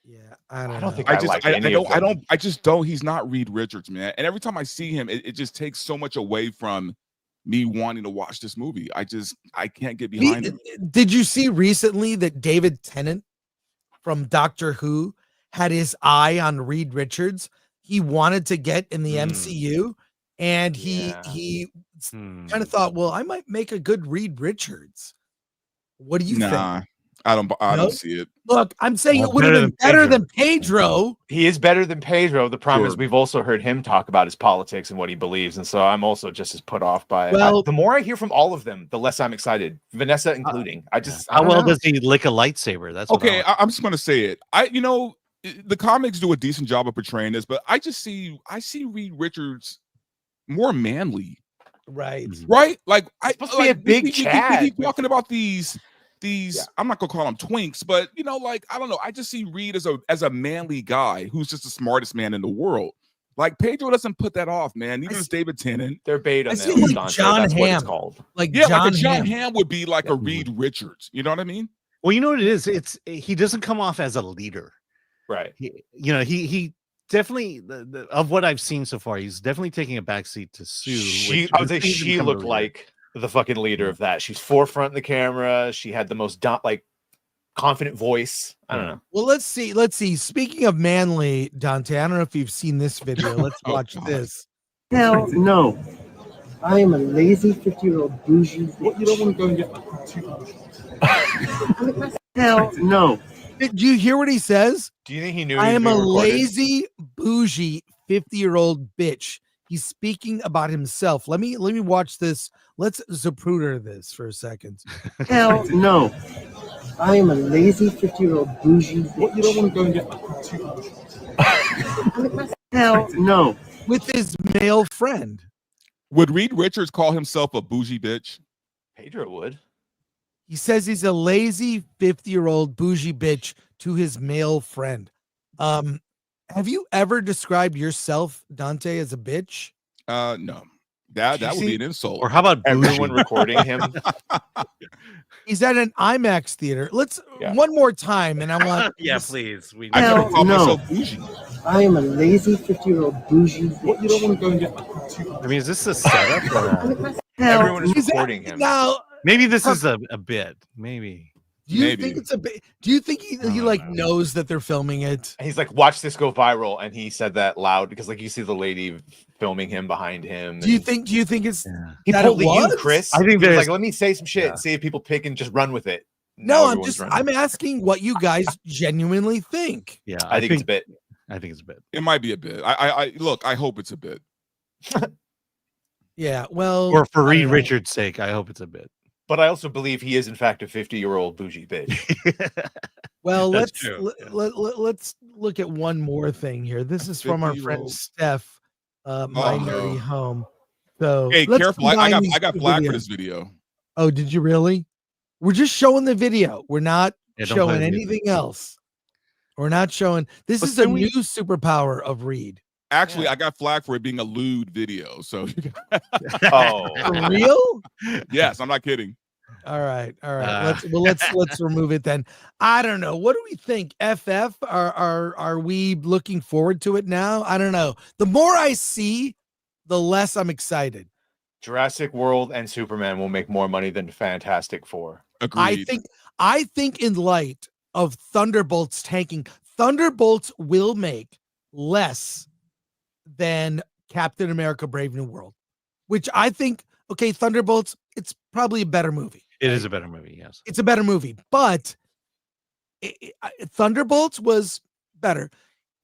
Yeah, I don't I know. don't think I like any of them. I just don't. He's not Reed Richards, man. And every time I see him, it just takes so much away from me wanting to watch this movie. I can't get behind him. Did you see recently that David Tennant from Doctor Who had his eye on Reed Richards? He wanted to get in the MCU, and he kind of thought, well, I might make a good Reed Richards. What do you think? I don't No? see it. Look, I'm saying Well, it would have been better Pedro. than Pedro. He is better than Pedro. The problem is Sure. we've also heard him talk about his politics and what he believes, and so I'm also just as put off by it. Well- The more I hear from all of them, the less I'm excited. Vanessa including. I How don't well know. does he lick a lightsaber? That's what I Okay, want. I'm just gonna say it. The comics do a decent job of portraying this, but I see Reed Richards more manly, Right. right? Like supposed to be a big we Chad keep with- talking about these. I'm not gonna call them twinks, but I don't know. I just see Reed as a manly guy who's just the smartest man in the world. Like Pedro doesn't put that off, man. Neither does David Tennant. They're bait on I that. see with like Dante. John That's what it's Hamm. called. Like Yeah, John like a John Hamm. Hamm would be like a Reed Richards. You know what I mean? Well, you know what it is? He doesn't come off as a leader. Right. He definitely of what I've seen so far, he's definitely taking a backseat to Sue. I would say she looked like the fucking leader of that. She's forefront in the camera. She had the most confident voice. I don't know. Well, let's see. Speaking of manly, Dante, I don't know if you've seen this video. Let's Oh, watch God. this. Hell no. I am a lazy 50-year-old bougie. What, you don't want to go and get Hell no. Did you hear what he says? Do you think he knew? I he am was a being recorded? lazy, bougie 50-year-old bitch. He's speaking about himself. Let me watch this. Let's Zapruder this for a second. Hell no. I am a lazy 50-year-old bougie. What, you don't want to go and get Hell no. With his male friend. Would Reed Richards call himself a bougie bitch? Pedro would. He says he's a lazy 50-year-old bougie bitch to his male friend. Have you ever described yourself, Dante, as a bitch? No. That would be an insult. Or how about Everyone recording him? He's at an IMAX theater. Let's Yeah. one more time, and I want please. We I never Hell called no. myself bougie. I am a lazy 50-year-old bougie. What, you don't want to go and get I mean, is this a setup? Or Everyone is He's at- recording him. Now, maybe this is a bit. Maybe. do you Maybe. think it's a bit? Do you think he like knows that they're filming it? He's like, watch this go viral, and he said that loud because like you see the lady filming him behind him. Do you and- think? Do you think it's? he that pulled it the you, was? Chris? I think He was there's- like, let me say some shit, Yeah. and see if people pick and just run with it. No, Now I'm everyone's just. running. I'm asking what you guys genuinely think. Yeah, I think it's a bit. I think it's a bit. It might be a bit. I look, I hope it's a bit. Yeah. Well, Or for I Reed don't know. Richards' sake, I hope it's a bit. But I also believe he is in fact a 50-year-old bougie bitch. Well, That's let's true, yeah. let's look at one more thing here. This is from our friend 50-year-old. Steph, my nerdy no. home. So Hey, let's careful. I combine got these I got two flack videos. for this video. Oh, did you really? We're just showing the video. We're not Yeah, don't play showing the music. anything else. We're not showing. This But is a then we- new superpower of Reed. Actually, I got flagged for it being a lewd video. So, For real? yes, I'm not kidding. All right. Let's remove it then. I don't know. What do we think? FF? Are we looking forward to it now? I don't know. The more I see, the less I'm excited. Jurassic World and Superman will make more money than Fantastic Four. Agreed. I think in light of Thunderbolts tanking, Thunderbolts will make less than Captain America Brave New World, which I think, okay, Thunderbolts, it's probably a better movie. It is a better movie, yes. It's a better movie, but Thunderbolts was better.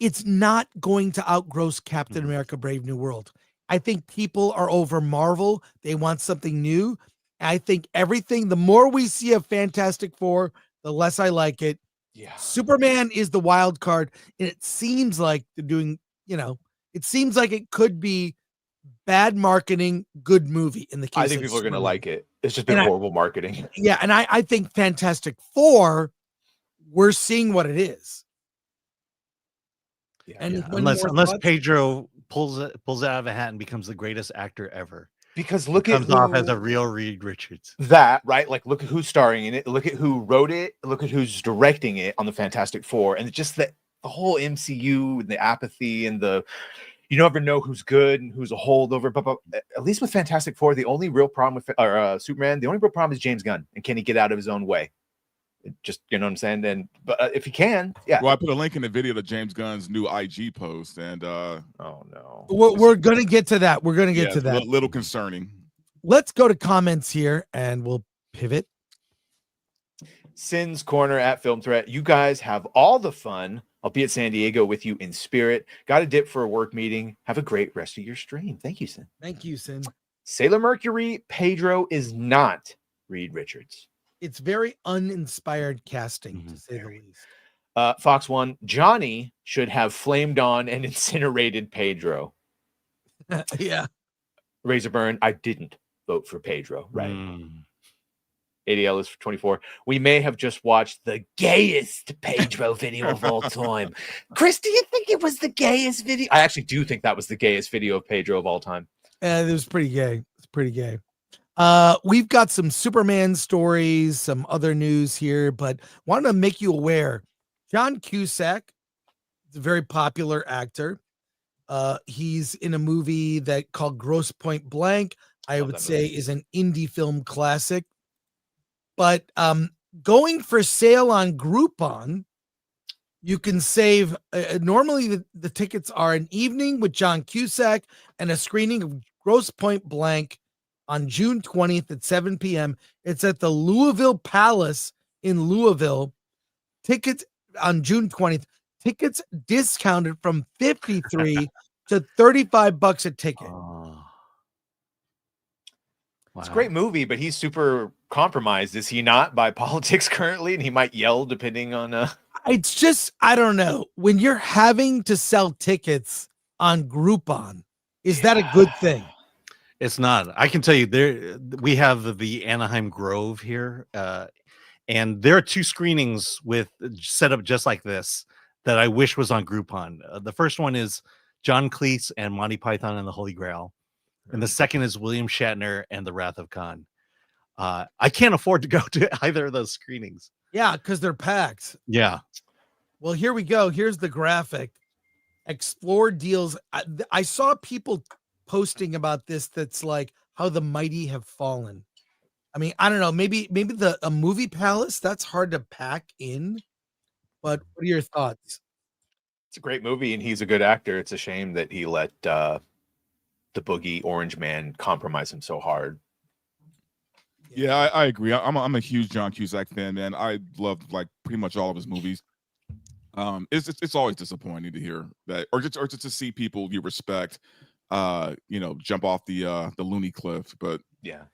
It's not going to outgross Captain America Brave New World. I think people are over Marvel. They want something new. I think the more we see of Fantastic Four, the less I like it. Yeah. Superman is the wild card, and it seems like they're doing, it seems like it could be bad marketing, good movie in the case I think of people are going to Superman. like it. It's just been horrible marketing. Yeah, and I think Fantastic Four, we're seeing what it is. Yeah. And Unless Pedro pulls it out of a hat and becomes the greatest actor ever. Because look at comes off as a real Reed Richards. That, right? Like, look at who's starring in it. Look at who wrote it. Look at who's directing it on the Fantastic Four. And just the whole MCU and the apathy and you never know who's good and who's a holdover. But at least with Fantastic Four, the only real problem with Superman, the only real problem is James Gunn. And can he get out of his own way? Just, you know what I'm saying? But if he can, yeah. Well, I put a link in the video to James Gunn's new IG post, and oh no, we're gonna get to that. We're gonna get to that. A little concerning. Let's go to comments here, and we'll pivot. Sin's Corner at Film Threat. You guys have all the fun. I'll be at San Diego with you in spirit. Got a dip for a work meeting. Have a great rest of your stream. Thank you, Sin. Thank you, Sin. Sailor Mercury, Pedro is not Reed Richards. It's very uninspired casting, to say the least. Fox One, Johnny should have flamed on and incinerated Pedro. Yeah. Razorburn, I didn't vote for Pedro. Right. ADL is for 24. We may have just watched the gayest Pedro video of all time. Chris, do you think it was the gayest video? I actually do think that was the gayest video of Pedro of all time. It was pretty gay. It's pretty gay. We've got some Superman stories, some other news here, but wanted to make you aware. John Cusak is a very popular actor. He's in a movie called Gross Point Blank. I would say is an indie film classic. But going for sale on Groupon, you can save. Normally, the tickets are an evening with John Cusak and a screening of Gross Point Blank on June 20th at 7 p.m. It's at the Louisville Palace in Louisville. Tickets on June 20th. Tickets discounted from $53 to $35 a ticket. Wow. It's a great movie, but he's super compromised, is he not, by politics currently? And he might yell depending on It's just, I don't know. When you're having to sell tickets on Groupon, is that a good thing? It's not. I can tell you, we have the Anaheim Grove here, and there are 2 screenings with set up just like this that I wish was on Groupon. The first one is John Cleese and Monty Python and the Holy Grail, and the second is William Shatner and the Wrath of Khan. I can't afford to go to either of those screenings. Yeah, because they're packed. Yeah. Well, here we go. Here's the graphic. Explore deals. I saw people posting about this. That's like how the mighty have fallen. I mean, I don't know. Maybe a movie palace, that's hard to pack in. But what are your thoughts? It's a great movie, and he's a good actor. It's a shame that he let the Boogie Orange Man compromise him so hard. Yeah, I agree. I'm a huge John Cusack fan, man. I love like pretty much all of his movies. It's always disappointing to hear that, or just to see people you respect, jump off the loony cliff. But yeah.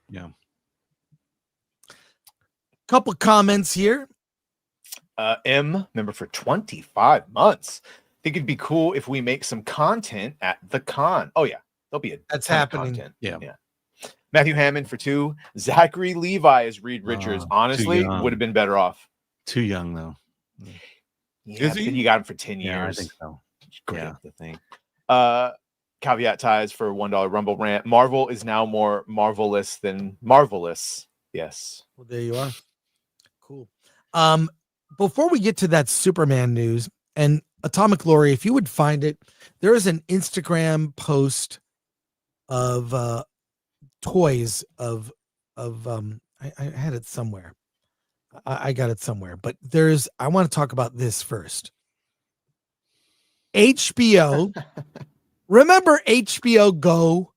Couple comments here. M, member for 25 months. Think it'd be cool if we make some content at the con. Oh yeah, there'll be that's happening. Content. Yeah. Matthew Hammond for 2. Zachary Levi as Reed Richards. Honestly, would have been better off. Too young though. Yeah, Is but he? then you got him for 10 Yeah, I years. think so. Great, Yeah. the thing. Caveat ties for $1 Rumble rant. Marvel is now more marvelous than marvelous. Yes. Well, there you are. Cool. Before we get to that Superman news and Atomic Lori, if you would find it, there is an Instagram post of toys of I had it somewhere. I got it somewhere, but I want to talk about this first. HBO. Remember HBO Go?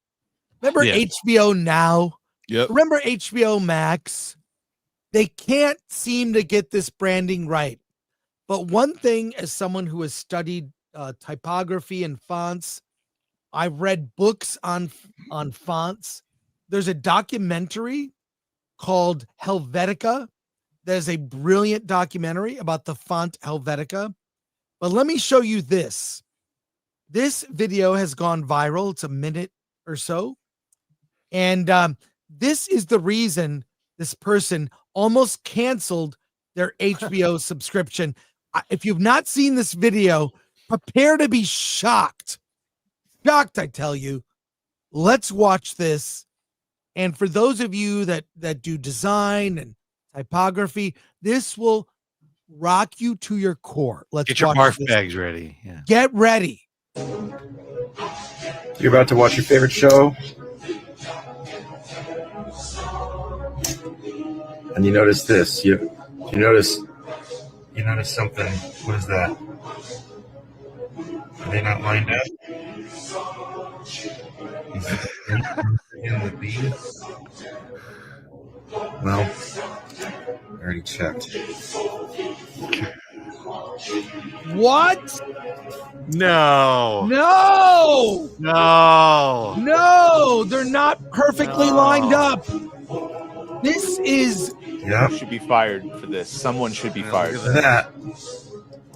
Remember Yeah. HBO Now? Yep. Remember HBO Max? They can't seem to get this branding right. But one thing, as someone who has studied typography and fonts, I've read books on fonts. There's a documentary called Helvetica. There's a brilliant documentary about the font Helvetica. But let me show you this. This video has gone viral. It's a minute or so. And this is the reason this person almost canceled their HBO subscription. If you've not seen this video, prepare to be shocked. Shocked, I tell you. Let's watch this. And for those of you that do design and typography, this will rock you to your core. Let's Get your watch barf this. bags ready. Yeah. Get ready. You're about to watch your favorite show, and you notice this. You notice something. What is that? Are they not lined up? In the B? Well, I already checked. What? No. No. No. No, they're not perfectly lined up. This is Yep. You should be fired for this. Someone should be fired. Look at that.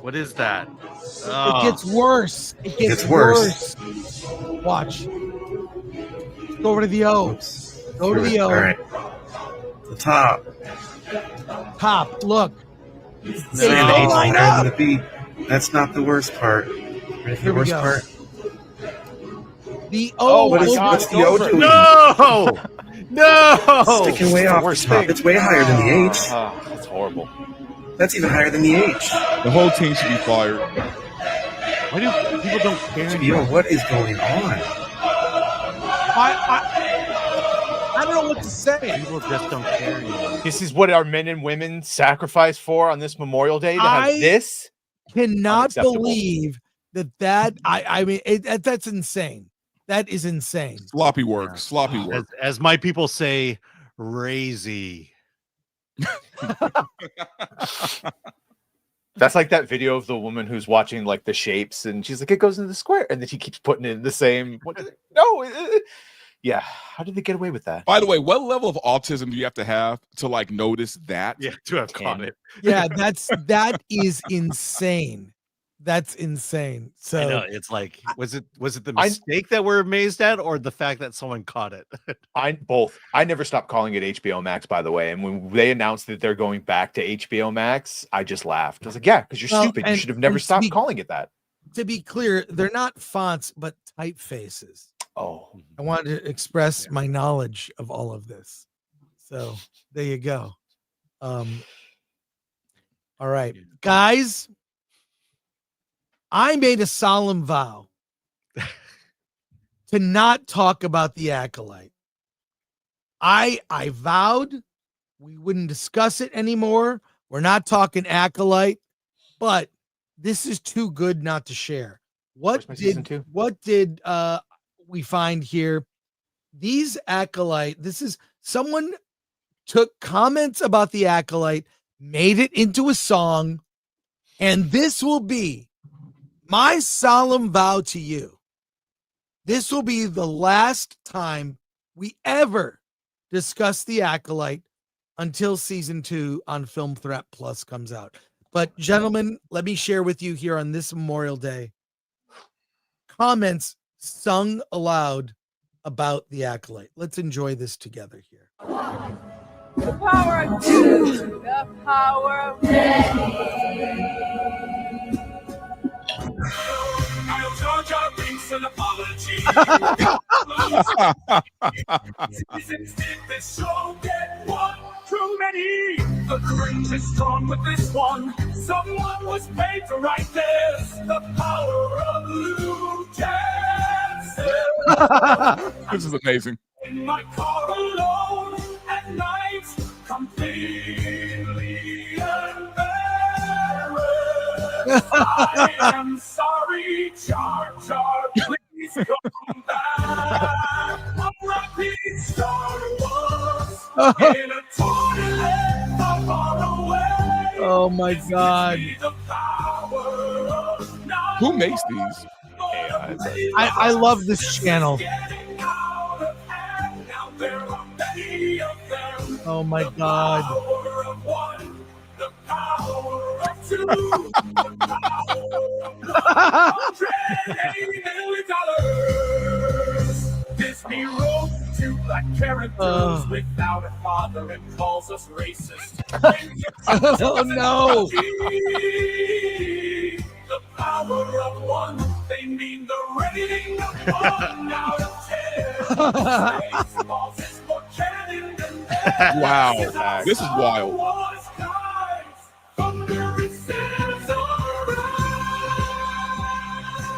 What is that? it gets worse. It gets It's worse. Watch. Go over to the O. Oops. Go to the O. All right. The top. Top. Look. Saying They the don't H line higher up. than the B. That's not the worst part. Ready for Here the we worst go. part? The O. What is will- what's the O doing? No. No. Sticking way off the worst top. thing. It's way higher than the H. Oh, that's horrible. That's even higher than the H. The whole team should be fired. Why do people don't care anymore? Yo, what is going on? I don't know what to say. People just don't care anymore. This is what our men and women sacrifice for on this Memorial Day to have I- this. Cannot Unacceptable. believe that. I mean, that's insane. That is insane. Sloppy work. Sloppy work. As my people say, razy. That's like that video of the woman who's watching like the shapes, and she's like, "It goes into the square," and then she keeps putting it in the same. What is it? No, yeah. How did they get away with that? By the way, what level of autism do you have to like notice that? Yeah, to have caught it. Yeah, that is insane. That's insane. So I know, it's like, was it the mistake that we're amazed at, or the fact that someone caught it? Both. I never stopped calling it HBO Max, by the way. And when they announced that they're going back to HBO Max, I just laughed. I was like, yeah, because you're Well, stupid. You and- should have never and to stopped be- calling it that. to be clear, they're not fonts, but typefaces. Oh, I wanted to express my knowledge of all of this. So there you go. All right, guys. I made a solemn vow to not talk about the Acolyte. I vowed we wouldn't discuss it anymore. We're not talking Acolyte, but this is too good not to share. Where's my season 2? What did we find here? These Acolyte, this is someone took comments about the Acolyte, made it into a song, and this will be my solemn vow to you. This will be the last time we ever discuss the Acolyte until season 2 on Film Threat Plus comes out. But gentlemen, let me share with you here on this Memorial Day comments sung aloud about the Acolyte. Let's enjoy this together here. The power of two. The power of I'll charge our thanks and apology. This show get one too many. The cringe is strong with this one. Someone was paid to write this. The power of Lou Jansen. This is amazing. In my car alone at night, completely embarrassed. I am sorry, Jar Jar, please come back. I'm repeat Star Wars in a toilet far away. Oh my God. Who makes these? I love this channel. Oh my God. Disney wrote two black characters without a father and calls us racist. Oh no. The power of one, they mean the rating of 1 out of 10. Spaceballs is more canon than that. Wow. This is wild.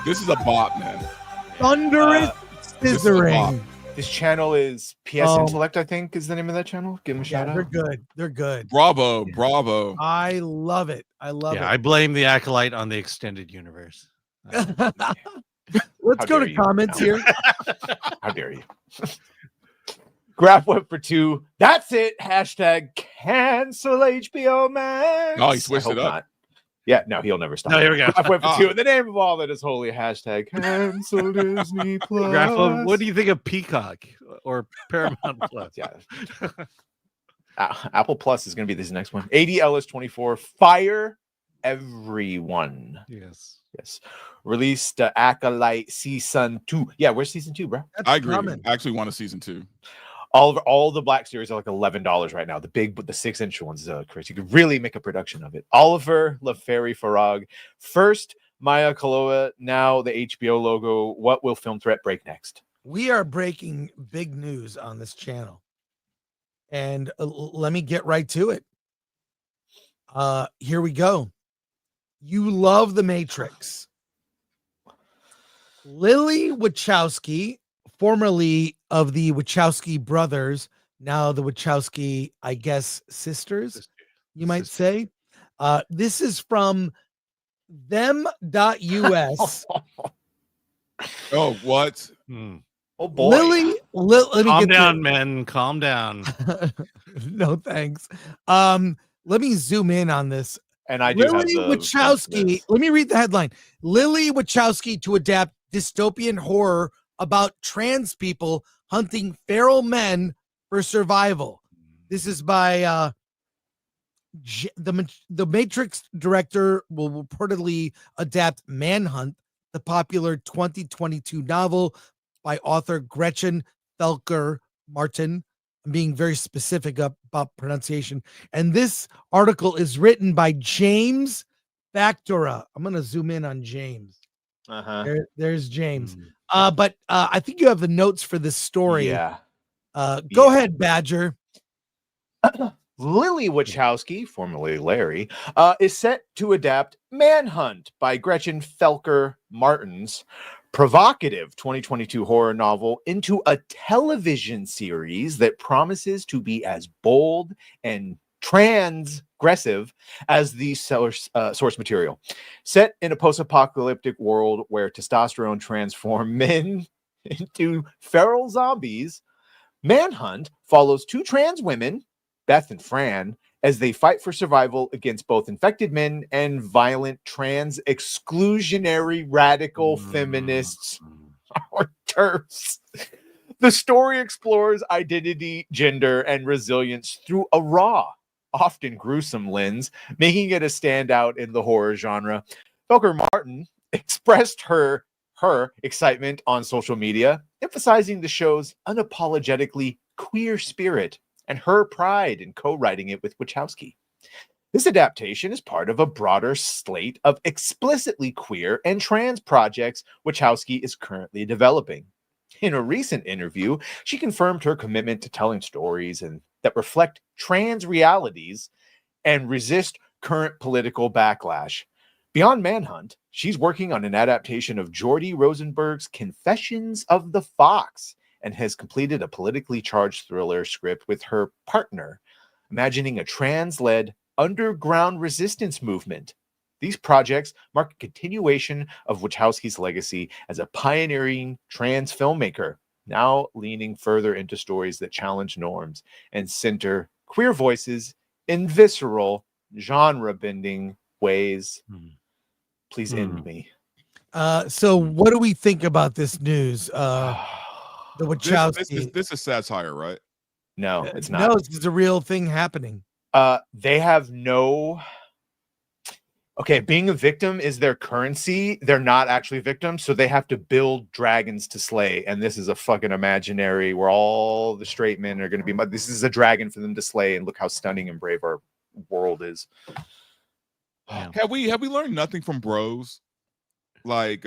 This is a bot, man. Thunderous scissoring. This channel is PS Intellect, I think, is the name of that channel. Give them a shout out. They're good. They're good. Bravo, bravo. I love it. I love it. I blame the Acolyte on the extended universe. Let's How go dare to you. comments here. How dare you? Graph went for 2. That's it. Hashtag cancel HBO Max. Oh, he switched I it hope up. not. Yeah, no, he'll never stop. No, here we go. Graph went for 2. In the name of all that is holy, hashtag cancel Disney Plus. Graph, what do you think of Peacock or Paramount Plus? Yeah. Apple Plus is going to be this next one. 80 Ellis 24. Fire everyone. Yes. Yes. Released Acolyte season 2. Yeah, where's season 2, bro? I agree. I actually want a season 2. All the Black series are like $11 right now. The 6-inch ones, Chris. You could really make a production of it. Oliver LaFerry Farag. First, Maya Kaloa. Now the HBO logo. What will Film Threat break next? We are breaking big news on this channel. And let me get right to it. Here we go. You love The Matrix. Lilly Wachowski, formerly of the Wachowski brothers, now the Wachowski, I guess, sisters, you might say. This is from them.us. Oh, what? Oh, boy. Calm down, men. Calm down. No, thanks. Let me zoom in on this. And I do Lilly have the Wachowski. Let me read the headline. Lilly Wachowski to adapt dystopian horror about trans people hunting feral men for survival. This is by the Matrix director will reportedly adapt Manhunt, the popular 2022 novel by author Gretchen Felker Martin. I'm being very specific about pronunciation. And this article is written by James Factora. I'm going to zoom in on James. There's James. But I think you have the notes for this story. Yeah. Go ahead, Badger. Lilly Wachowski, formerly Larry, is set to adapt Manhunt by Gretchen Felker Martin's provocative 2022 horror novel into a television series that promises to be as bold and transgressive as the source material. Set in a post-apocalyptic world where testosterone transforms men into feral zombies, Manhunt follows 2 trans women, Beth and Fran, as they fight for survival against both infected men and violent trans exclusionary radical feminists or TERFs. The story explores identity, gender, and resilience through a raw, often gruesome lens, making it a standout in the horror genre. Felker Martin expressed her excitement on social media, emphasizing the show's unapologetically queer spirit and her pride in co-writing it with Wachowski. This adaptation is part of a broader slate of explicitly queer and trans projects Wachowski is currently developing. In a recent interview, she confirmed her commitment to telling stories that reflect trans realities and resist current political backlash. Beyond Manhunt, she's working on an adaptation of Jordy Rosenberg's Confessions of the Fox and has completed a politically charged thriller script with her partner, imagining a trans-led underground resistance movement. These projects mark a continuation of Wachowski's legacy as a pioneering trans filmmaker, now leaning further into stories that challenge norms and center queer voices in visceral, genre-bending ways. Please end me. So what do we think about this news? The Wachowski. This is satire, right? No, it's not. No, it's a real thing happening. They have no... Okay, being a victim is their currency. They're not actually victims, so they have to build dragons to slay. And this is a fucking imaginary where all the straight men are going to be... This is a dragon for them to slay, and look how stunning and brave our world is. Yeah. Have we learned nothing from Bros? Like,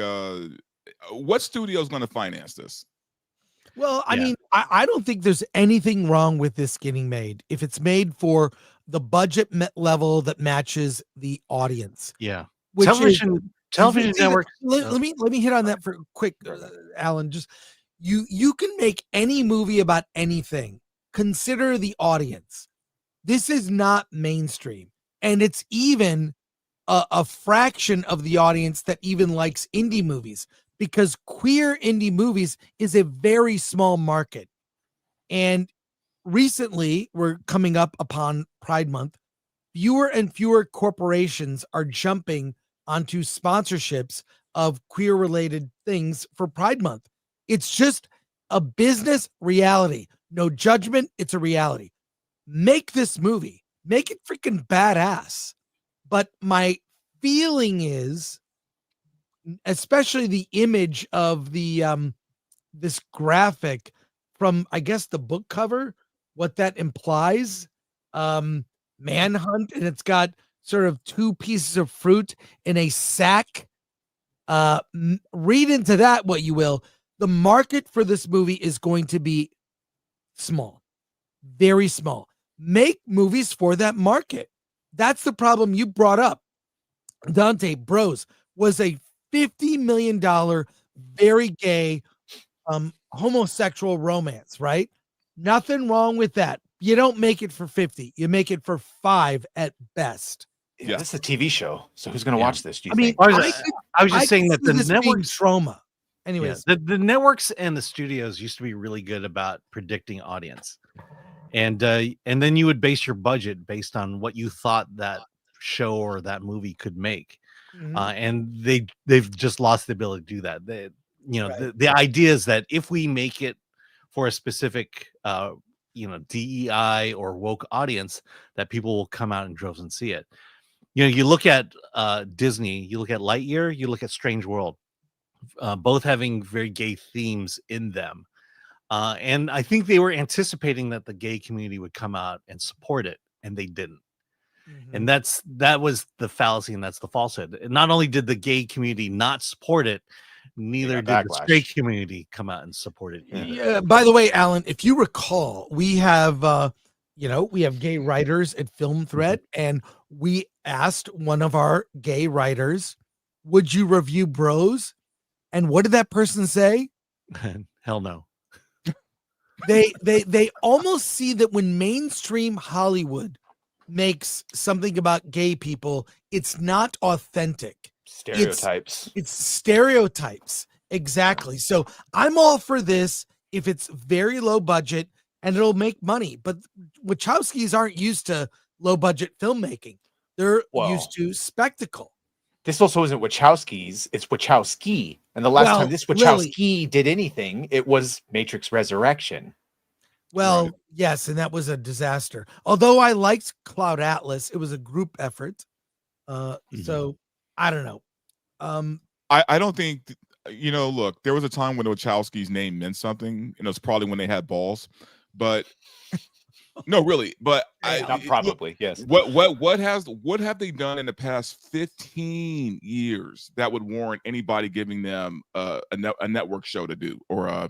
what studio is going to finance this? Well, I mean, I don't think there's anything wrong with this getting made if it's made for the budget level that matches the audience. Yeah, television network. Let me hit on that for quick, Alan. Just you can make any movie about anything. Consider the audience. This is not mainstream, and it's even a fraction of the audience that even likes indie movies, because queer indie movies is a very small market. And recently, we're coming up upon Pride Month. Fewer and fewer corporations are jumping onto sponsorships of queer-related things for Pride Month. It's just a business reality. No judgment. It's a reality. Make this movie. Make it freaking badass. But my feeling is, especially the image of the this graphic from, I guess, the book cover, what that implies, Manhunt, and it's got sort of two pieces of fruit in a sack. Read into that what you will. The market for this movie is going to be small, very small. Make movies for that market. That's the problem you brought up. Dante, Bros was a $50 million, very gay, homosexual romance, right? Nothing wrong with that. You don't make it for 50. You make it for 5 at best. Yeah, this is a TV show. So who's going to watch this? Do you I mean, think? I was just saying that the network trauma. Anyways, the networks and the studios used to be really good about predicting audience, and then you would base your budget based on what you thought that show or that movie could make. And they've just lost the ability to do that. The idea is that if we make it for a specific DEI or woke audience, that people will come out in droves and see it. You look at Disney, you look at Lightyear, you look at Strange World, both having very gay themes in them. And I think they were anticipating that the gay community would come out and support it, and they didn't. And that was the fallacy, and that's the falsehood. And not only did the gay community not support it, neither did the straight community come out and support it. Yeah. By the way, Alan, if you recall, we have we have gay writers at Film Thread, and we asked one of our gay writers, would you review Bros? And what did that person say? Hell no. They almost see that when mainstream Hollywood makes something about gay people, it's not authentic. Stereotypes. It's stereotypes. Exactly. So I'm all for this if it's very low budget and it'll make money. But Wachowskis aren't used to low budget filmmaking. They're used to spectacle. This also isn't Wachowski's, it's Wachowski. And the last time this Wachowski did anything, it was Matrix Resurrection. Well, yes, and that was a disaster. Although I liked Cloud Atlas, it was a group effort. So I don't know. I don't think, look, there was a time when the Wachowski's name meant something, and it was probably when they had balls. But No, really, but Not probably. Yes. What have they done in the past 15 years that would warrant anybody giving them a network show to do, or a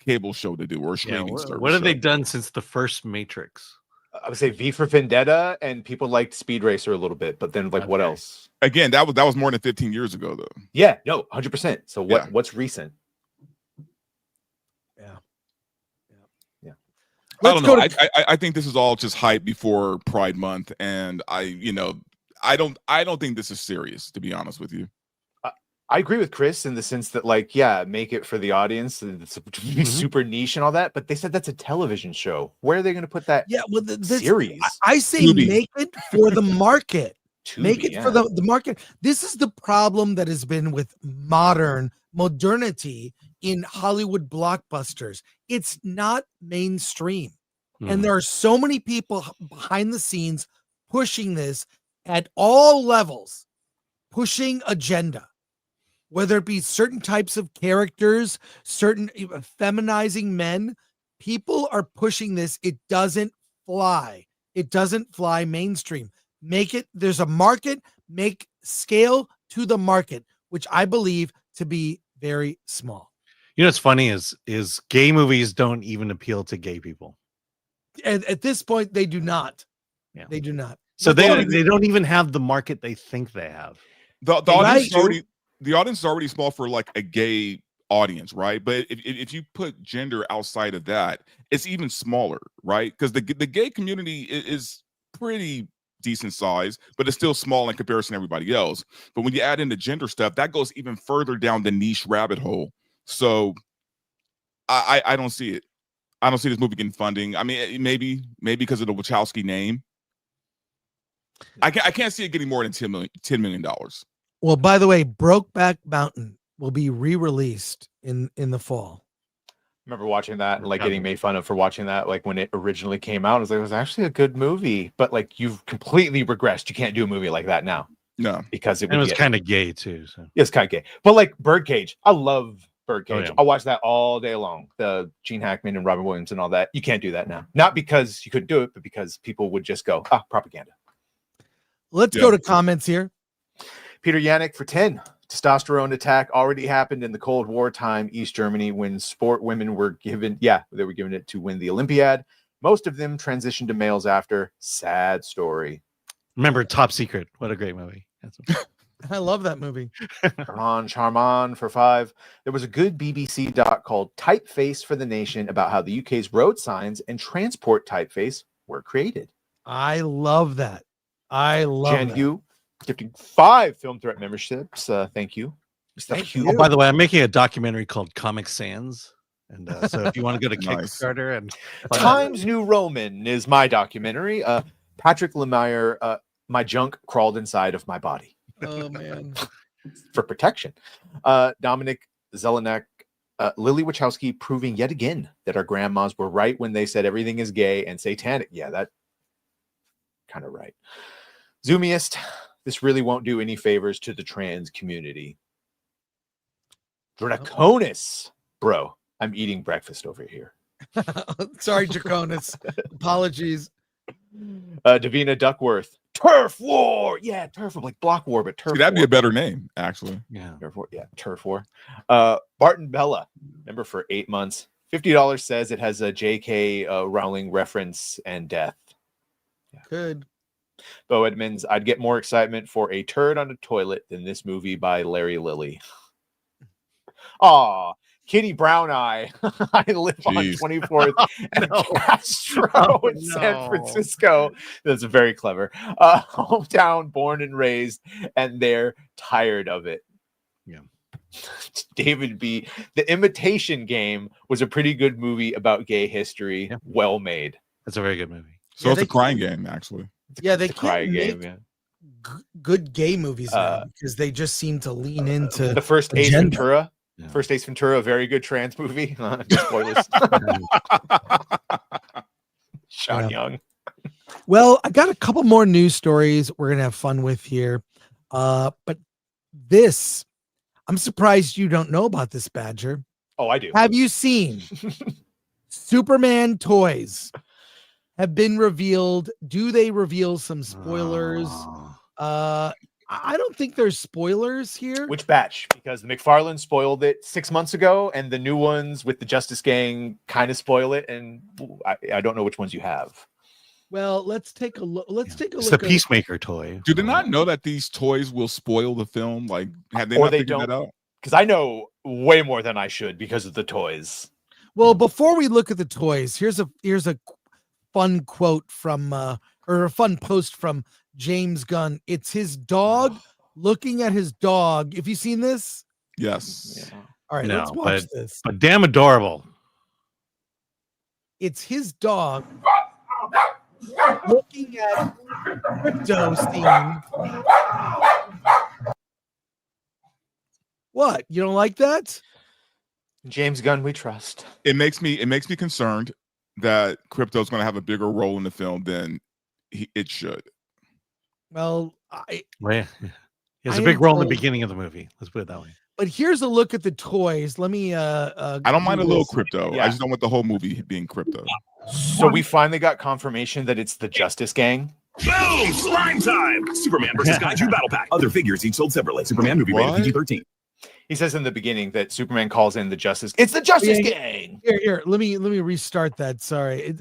cable show to do, or a streaming service? What have they done since the first Matrix? I would say V for Vendetta, and people liked Speed Racer a little bit, but then what else? Again, that was more than 15 years ago, though. Yeah, no, 100%. So what's recent? I don't know. I think this is all just hype before Pride Month, and I don't think this is serious, to be honest with you. I agree with Chris in the sense that, make it for the audience, and it's super niche and all that. But they said that's a television show. Where are they going to put that? Yeah, well, series. I say Tubi. make it for the market. Make it Tubi, for the market. This is the problem that has been with modernity in Hollywood blockbusters. It's not mainstream. And there are so many people behind the scenes pushing this at all levels, pushing agenda, whether it be certain types of characters, certain feminizing men. People are pushing this. It doesn't fly. It doesn't fly mainstream. Make it, there's a market, make scale to the market, which I believe to be very small. You know what's funny is gay movies don't even appeal to gay people. At this point, they do not. Yeah. They do not. So they don't even have the market they think they have. The audience is already small for like a gay audience, right? But if you put gender outside of that, it's even smaller, right? Because the gay community is pretty decent size, but it's still small in comparison to everybody else. But when you add in the gender stuff, that goes even further down the niche rabbit hole. So I don't see it. I don't see this movie getting funding. I mean, maybe because of the Wachowski name. I can't see it getting more than $10 million. Well, by the way, Brokeback Mountain will be re-released in the fall. Remember watching that and getting made fun of for watching that when it originally came out. It was actually a good movie, but you've completely regressed. You can't do a movie like that now. No, because it was kind of gay too. So it's kind of gay, but Birdcage, I love Birdcage. Oh, yeah. I'll watch that all day long. The Gene Hackman and Robin Williams and all that. You can't do that now. Not because you couldn't do it, but because people would just go, propaganda. Let's go to comments here. Peter Yannick for 10. Testosterone attack already happened in the Cold War time, East Germany, when sport women were given, they were given it to win the Olympiad. Most of them transitioned to males after. Sad story. Remember Top Secret? What a great movie. I love that movie. Ron Charman for 5. There was a good BBC doc called Typeface for the Nation about how the UK's road signs and transport typeface were created. I love that. I love Jen that. Yu gifting 5 Film Threat memberships. Thank you. Thank you. Oh, by the way, I'm making a documentary called Comic Sans. And so if you want to go to Kickstarter and Times New Roman is my documentary. Patrick Lemire, my junk crawled inside of my body. Oh man. For protection. Dominic Zelenak, Lily Wachowski proving yet again that our grandmas were right when they said everything is gay and satanic. Yeah, that kind of right. Zoomiest, this really won't do any favors to the trans community. Draconis, bro, I'm eating breakfast over here. Sorry, Draconis. Apologies. Davina Duckworth, Turf War. Yeah, Turf War, like Block War, but Turf War. That'd be a better name, actually. Yeah. Turf War. Yeah, Turf War. Barton Bella, member for 8 months. $50 says it has a J.K. Rowling reference and death. Yeah. Good. Bo Edmonds, I'd get more excitement for a turd on a toilet than this movie by Larry Lilly. Aw, Kitty Brown Eye. I live on 24th and Castro in San Francisco. That's very clever. Hometown, born and raised, and they're tired of it. Yeah. David B. The Imitation Game was a pretty good movie about gay history. Yeah. Well made. That's a very good movie. So it's a crying game, actually. Yeah, they It's a crying can't game. make good gay movies now because they just seem to lean into The first Ace agenda. Ventura. Yeah. First Ace Ventura, a very good trans movie. Spoilers. Sean Young. Well, I got a couple more news stories we're gonna have fun with here. But this, I'm surprised you don't know about this, Badger. Oh, I do. Have you seen Superman toys have been revealed. Do they reveal some spoilers? I don't think there's spoilers here. Which batch? Because the McFarlane spoiled it 6 months ago, and the new ones with the Justice Gang kind of spoil it, and I don't know which ones you have. Well, let's take a look. Let's take a It's look. the Peacemaker toy. Do they not know that these toys will spoil the film? Like, have they Or not they figured don't. that out? Because I know way more than I should because of the toys. Well, before we look at the toys, here's a fun quote from or a fun post from James Gunn. It's his dog looking at his dog. Have you seen this? Yes. Yeah. All right, No, let's watch this. But damn adorable. It's his dog looking at crypto scene. What? You don't like that? James Gunn, we trust. It makes me concerned that crypto is going to have a bigger role in the film than it should. Well, He has I a big am role in the told- beginning of the movie. Let's put it that way. but here's a look at the toys. Let me I don't mind a do little this. crypto. Yeah. I just don't want the whole movie being crypto. So we finally got confirmation that it's the Justice Gang. Boom! Slime time! Superman versus Kaiju Battle Pack. Other figures each sold separately. Superman movie rated What? PG-13. He says in the beginning that Superman calls in the Justice. It's the Justice Yeah. Gang. Here. Let me restart that. Sorry,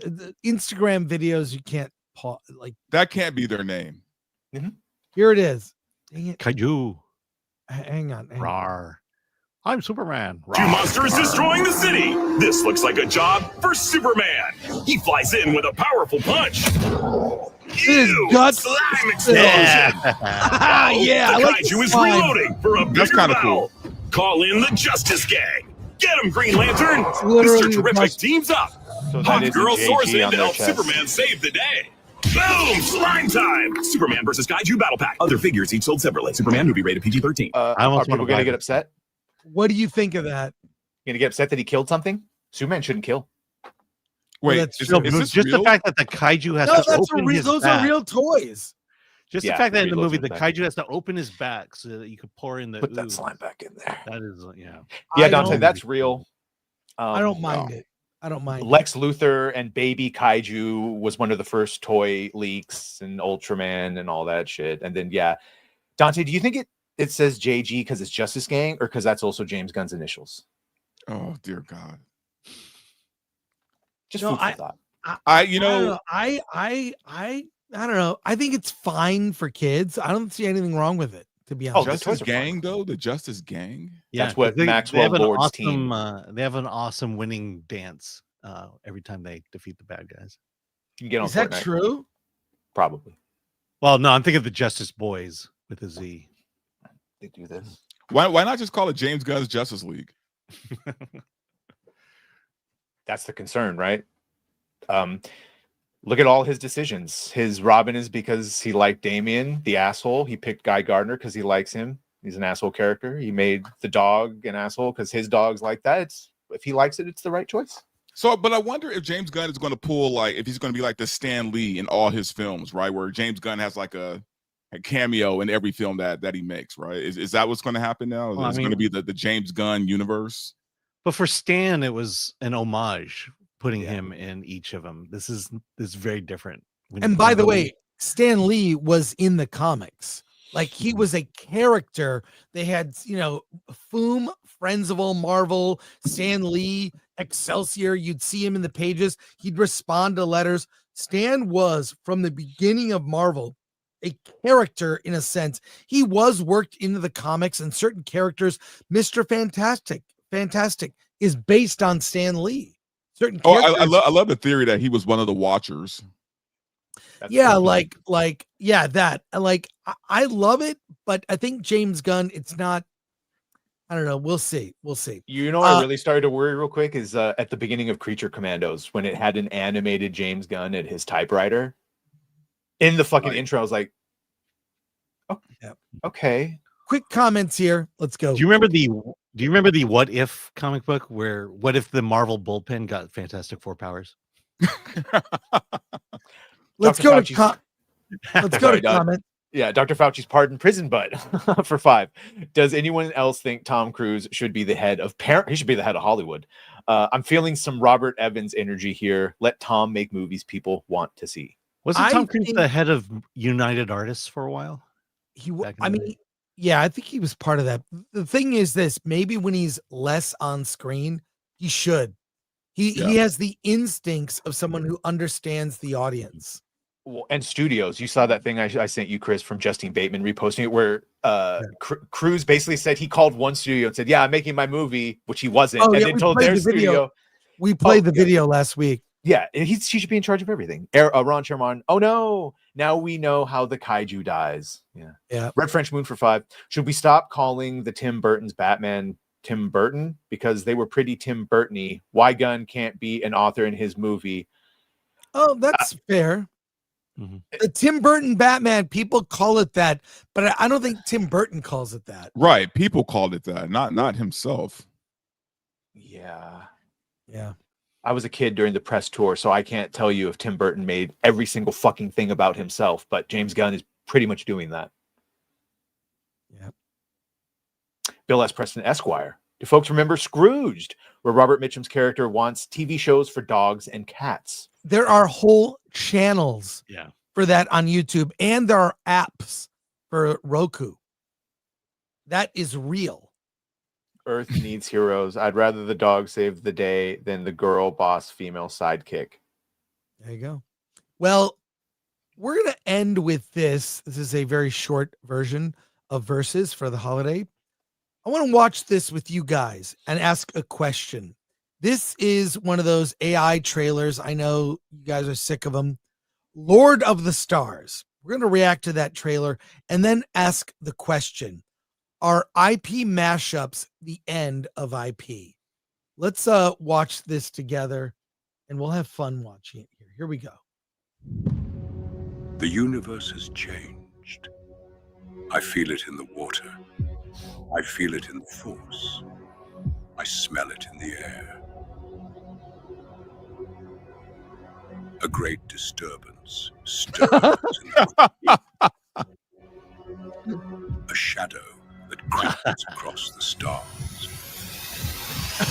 Instagram videos you can't pause. Like That can't be their name. here it is. Dang it. Kaiju. Hang on. Rawr. I'm Superman. Two Rawr. monsters destroying the city. This looks like a job for Superman. He flies in with a powerful punch. Ew, guts. slime explosion. Yeah, yeah. I The like the kaiju is slime. reloading for a That's bigger kinda battle. Call in the Justice Gang. Get him, Green Lantern. literally Mr. Terrific just- teams up. So that Hawk is Girl a soars JG in on to their help chest. Superman save the day. Boom! Slime time! Superman versus Kaiju Battle Pack. Other figures each sold separately. Superman movie rated PG-13. I Are almost people wanna going buy to get it. upset? What do you think of that? Going to get upset that he killed something? Superman shouldn't kill. Wait, that's is, true. is this just real? the fact that the kaiju has No, to that's open his those back. are real toys. Just Yeah, the fact that in the reloads movie his the back. kaiju has to open his back so that you could pour in the Put that ooze. slime back in there. That is, yeah. Yeah, I Dante, don't- that's real. I don't No. mind it. I don't mind. Lex Luthor and Baby Kaiju was one of the first toy leaks, and Ultraman and all that shit. And then, yeah, Dante, do you think it says JG because it's Justice Gang, or because that's also James Gunn's initials? Oh dear God. Just No, food for I- thought. I I don't know. I don't know. I think it's fine for kids. I don't see anything wrong with it, to be Oh, honest. the Justice toys are fun. Gang though, the Justice Gang. Yeah, That's what 'cause Maxwell have an Lord's awesome, team. They have an awesome winning dance every time they defeat the bad guys. You can get on Is that Fortnite. true? Probably. Well, no, I'm thinking of the Justice Boys with a Z. They do this. Why not just call it James Gunn's Justice League? That's the concern, right? Look at all his decisions. His Robin is because he liked Damian, the asshole. He picked Guy Gardner because he likes him. He's an asshole character. He made the dog an asshole because his dog's like that. If he likes it, it's the right choice. So, but I wonder if James Gunn is going to pull like if he's going to be like the Stan Lee in all his films, right? Where James Gunn has like a cameo in every film that he makes, right? Is that what's going to happen now? Well, It's going to be the James Gunn universe. But for Stan, it was an homage putting him in each of them. This is very different. And by the way, Stan Lee was in the comics. Like he was a character. They had, Foom, Friends of All Marvel, Stan Lee, Excelsior. You'd see him in the pages. He'd respond to letters. Stan was from the beginning of Marvel a character in a sense. He was worked into the comics and certain characters. Mr. Fantastic is based on Stan Lee. Certain characters. I love the theory that he was one of the Watchers. Yeah, that. I love it, but I think James Gunn, it's not. I don't know. We'll see. You know, I really started to worry real quick is at the beginning of Creature Commandos when it had an animated James Gunn at his typewriter. In the fucking intro, I was like, oh, yeah. Okay. Quick comments here. Let's go. Do you remember the What If comic book where what if the Marvel bullpen got Fantastic Four powers? Let's go to comment. Yeah, Dr. Fauci's pardon prison butt for 5. Does anyone else think Tom Cruise should be the head of He should be the head of Hollywood. I'm feeling some Robert Evans energy here. Let Tom make movies people want to see. Wasn't Tom Cruise the head of United Artists for a while? Yeah, I think he was part of that. The thing is this, maybe when he's less on screen, he should. He has the instincts of someone who understands the audience. Well, and studios. You saw that thing I sent you, Chris, from Justine Bateman reposting it, where Cruise basically said he called one studio and said, "Yeah, I'm making my movie," which he wasn't, and then told their studio. We played the video last week. Yeah, he should be in charge of everything. Ron Sherman. Oh no! Now we know how the kaiju dies. Yeah. Red French Moon for 5. Should we stop calling the Tim Burton's Batman Tim Burton because they were pretty Tim Burton-y? Why Gunn can't be an author in his movie? Oh, that's fair. The Tim Burton Batman, people call it that, but I don't think Tim Burton calls it that. Right, people called it that, not himself. Yeah. Yeah. I was a kid during the press tour, so I can't tell you if Tim Burton made every single fucking thing about himself, but James Gunn is pretty much doing that. Yeah. Bill S. Preston Esquire. Do folks remember Scrooged, where Robert Mitchum's character wants TV shows for dogs and cats? There are whole channels for that on YouTube, and there are apps for Roku. That is real. Earth needs heroes. I'd rather the dog save the day than the girl boss female sidekick. There you go. Well, we're going to end with this. This is a very short version of Versus for the holiday. I want to watch this with you guys and ask a question. This is one of those AI trailers. I know you guys are sick of them. Lord of the Stars. We're going to react to that trailer and then ask the question. Are IP mashups the end of IP? Let's watch this together and we'll have fun watching it here. Here we go. The universe has changed. I feel it in the water. I feel it in the force. I smell it in the air. A great disturbance stirs in the a shadow that creeps across the stars.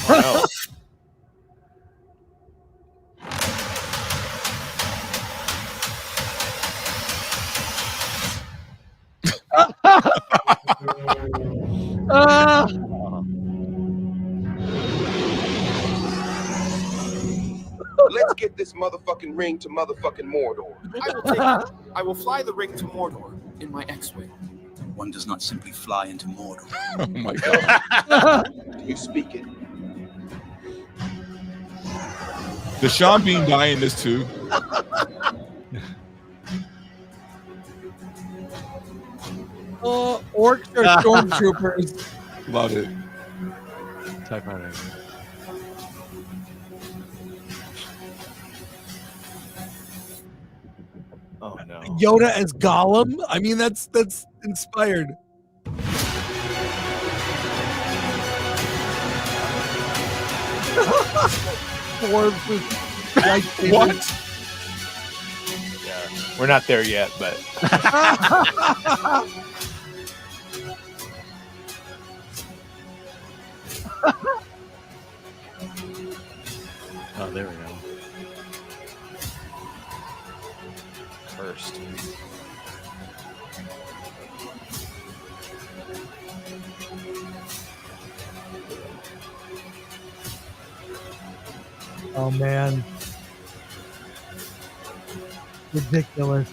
Wow. Let's get this motherfucking ring to motherfucking Mordor. I will take it. I will fly the ring to Mordor in my X-Wing. One does not simply fly into Mordor. Oh my god. Do you speak it? Does Sean Bean die in this too? Orcs are stormtroopers. Love it. Type out it. Oh no. Yoda as Gollum. I mean, that's inspired. What? Yeah, we're not there yet, but oh, there we go. Cursed. Oh man. Ridiculous.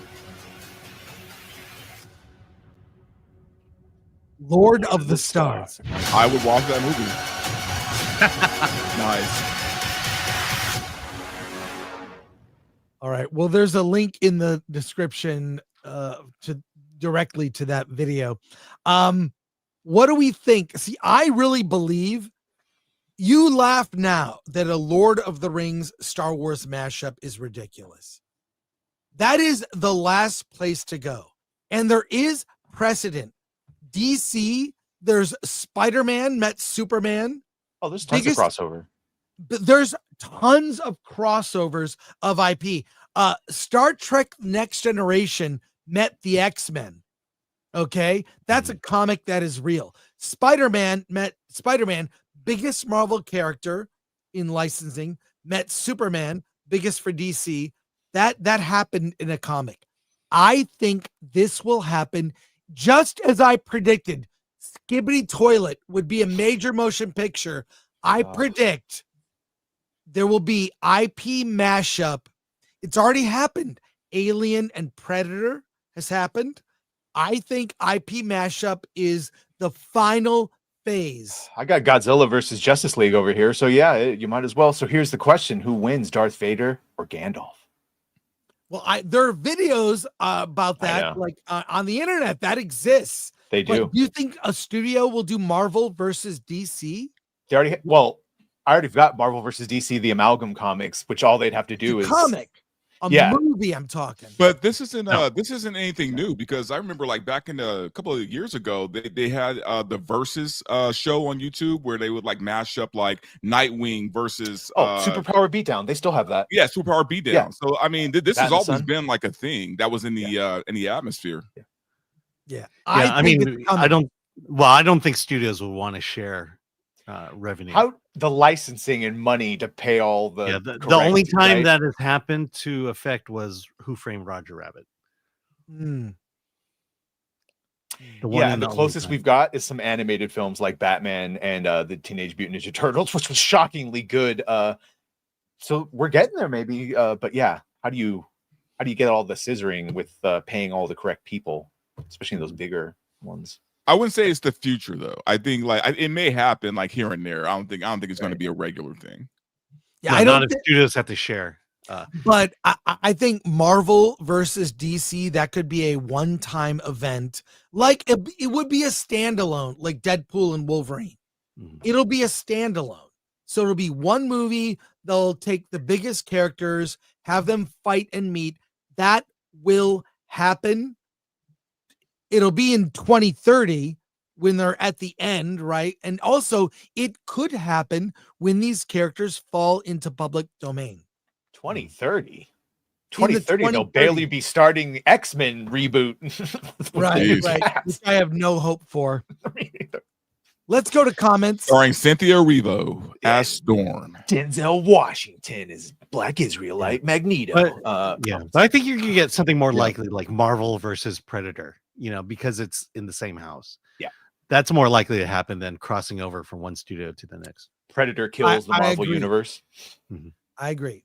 Lord of the Stars. I would watch that movie. Nice. All right. Well, there's a link in the description to directly to that video. What do we think? See, I really believe you laugh now that a Lord of the Rings Star Wars mashup is ridiculous. That is the last place to go. And there is precedent. DC, there's Spider-Man met Superman. Oh, there's tons of crossover. But there's tons of crossovers of IP. Star Trek Next Generation met the X-Men. Okay, that's a comic that is real. Spider-Man, biggest Marvel character in licensing, met Superman, biggest for DC. That happened in a comic. I think this will happen just as I predicted. Skibbity Toilet would be a major motion picture. I predict there will be IP mashup. It's already happened. Alien and Predator has happened. I think IP mashup is the final phase. I got Godzilla versus Justice League over here. So yeah, you might as well. So here's the question. Who wins, Darth Vader or Gandalf? Well, there are videos about that, like on the internet that exists. They do. Do you think a studio will do Marvel versus DC? They already, well, I already got Marvel versus DC, the Amalgam comics, which all they'd have to do is comic. A movie I'm talking. But this isn't anything new, because I remember like back in a couple of years ago, they had the Versus show on YouTube where they would like mash up like Nightwing versus Superpower Beatdown. They still have that. Yeah, Superpower Beatdown. Yeah. So I mean, this has always Sun. been like a thing that was in the atmosphere. Yeah. I mean, I don't think studios will want to share revenue. How the licensing and money to pay all the the only time that has happened to affect was Who Framed Roger Rabbit. Mm. And the closest we've got is some animated films like Batman and the Teenage Mutant Ninja Turtles, which was shockingly good. So we're getting there, maybe. But yeah, how do you get all the scissoring with paying all the correct people, especially in those bigger ones? I wouldn't say it's the future though. I think like it may happen like here and there. I don't think it's going to be a regular thing. Yeah, I don't. Not if studios have to share. But I think Marvel versus DC, that could be a one-time event. Like it would be a standalone, like Deadpool and Wolverine. It'll be a standalone. So it'll be one movie. They'll take the biggest characters, have them fight and meet. That will happen. It'll be in 2030 when they're at the end, right? And also, it could happen when these characters fall into public domain. 2030? 2030, they'll barely be starting the X-Men reboot. right. Which I have no hope for. Let's go to comments. Starring Cynthia Erivo as Storm. Denzel Washington is Black Israelite Magneto. But I think you can get something more likely, like Marvel versus Predator, because it's in the same house. Yeah. That's more likely to happen than crossing over from one studio to the next. Predator kills the Marvel universe. I agree.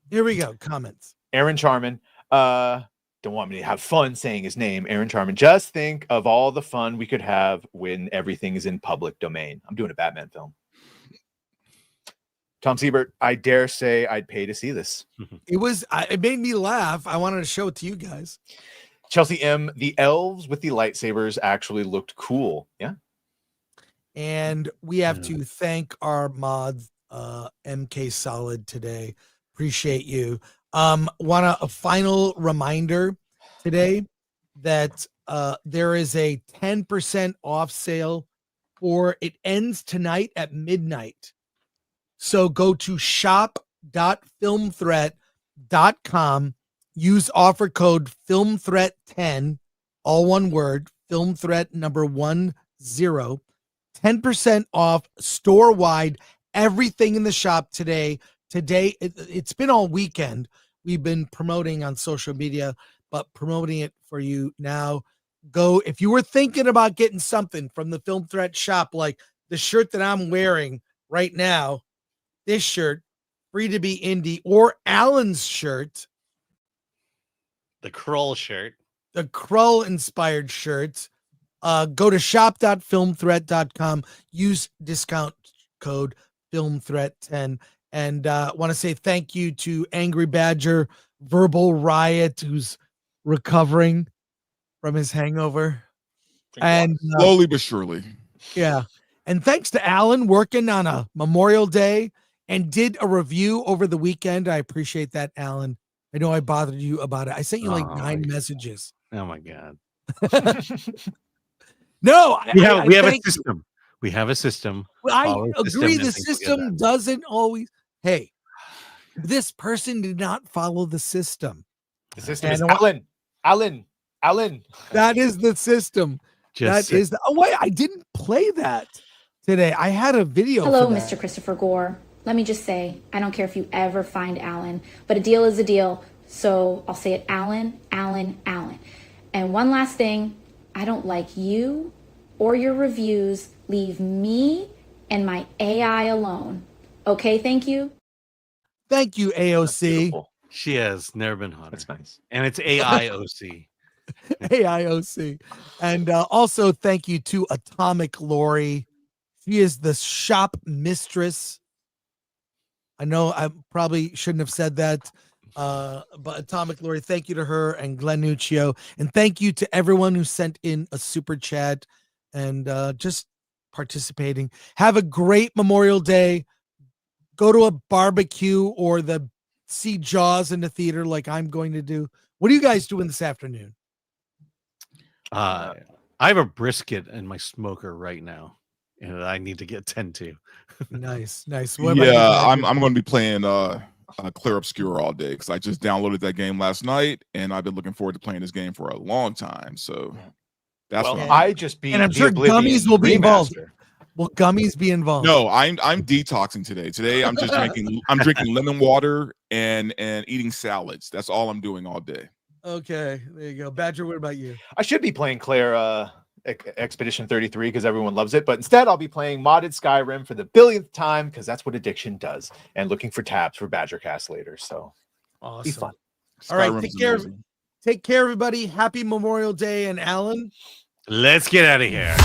Here we go. Comments. Aaron Charman. Don't want me to have fun saying his name. Aaron Charman. Just think of all the fun we could have when everything is in public domain. I'm doing a Batman film. Tom Siebert, I dare say I'd pay to see this. It made me laugh. I wanted to show it to you guys. Chelsea M, the elves with the lightsabers actually looked cool. Yeah. And we have to thank our mods, MK Solid today. Appreciate you. Want a final reminder today that there is a 10% off sale, or it ends tonight at midnight. So go to shop.filmthreat.com, use offer code FilmThreat10, all one word, FilmThreat number 10, 10% off store-wide, everything in the shop today. Today, it's been all weekend. We've been promoting on social media, but promoting it for you now. Go, if you were thinking about getting something from the Film Threat shop, like the shirt that I'm wearing right now, this shirt, Free to Be Indie, or Alan's shirt, the Krull shirt, the Krull inspired shirts, go to shop.filmthreat.com, use discount code FilmThreat10. And want to say thank you to Angry Badger, Verbal Riot, who's recovering from his hangover. And slowly but surely. Yeah. And thanks to Alan working on a Memorial Day and did a review over the weekend. I appreciate that, Alan. I know I bothered you about it. I sent you like 9 messages. Oh my God. No, we have a system. We have a system. I agree. The system doesn't always. Hey, this person did not follow the system. The system is Alan. Alan. That is the system. Just that is the, oh wait, I didn't play that today. I had a video. Hello, for that. Mr. Christopher Gore. Let me just say, I don't care if you ever find Alan, but a deal is a deal. So I'll say it, Alan, Alan, Alan. And one last thing, I don't like you or your reviews. Leave me and my AI alone. Okay, thank you. Thank you, AOC. She has never been hotter. That's nice. And it's AIOC. AIOC. And also thank you to Atomic Lori. She is the shop mistress. I know I probably shouldn't have said that. But Atomic Lori, thank you to her and Glenn Nuccio. And thank you to everyone who sent in a super chat and just participating. Have a great Memorial Day. Go to a barbecue or see Jaws in the theater like I'm going to do. What are you guys doing this afternoon? I have a brisket in my smoker right now, and I need to get 10 to. Nice. Yeah, I'm going to be playing Clear Obscure all day because I just downloaded that game last night, and I've been looking forward to playing this game for a long time. So that's what I just beat and I'm the sure Oblivion gummies will be involved. remaster. Will gummies be involved? No, I'm detoxing today. Today I'm just drinking lemon water and eating salads. That's all I'm doing all day. Okay, there you go. Badger, what about you? I should be playing Claire Expedition 33 because everyone loves it, but instead I'll be playing modded Skyrim for the billionth time because that's what addiction does, and looking for tabs for BadgerCast later. So awesome. Be fun. All right, Skyrim's take care, everybody. Happy Memorial Day, and Alan. Let's get out of here.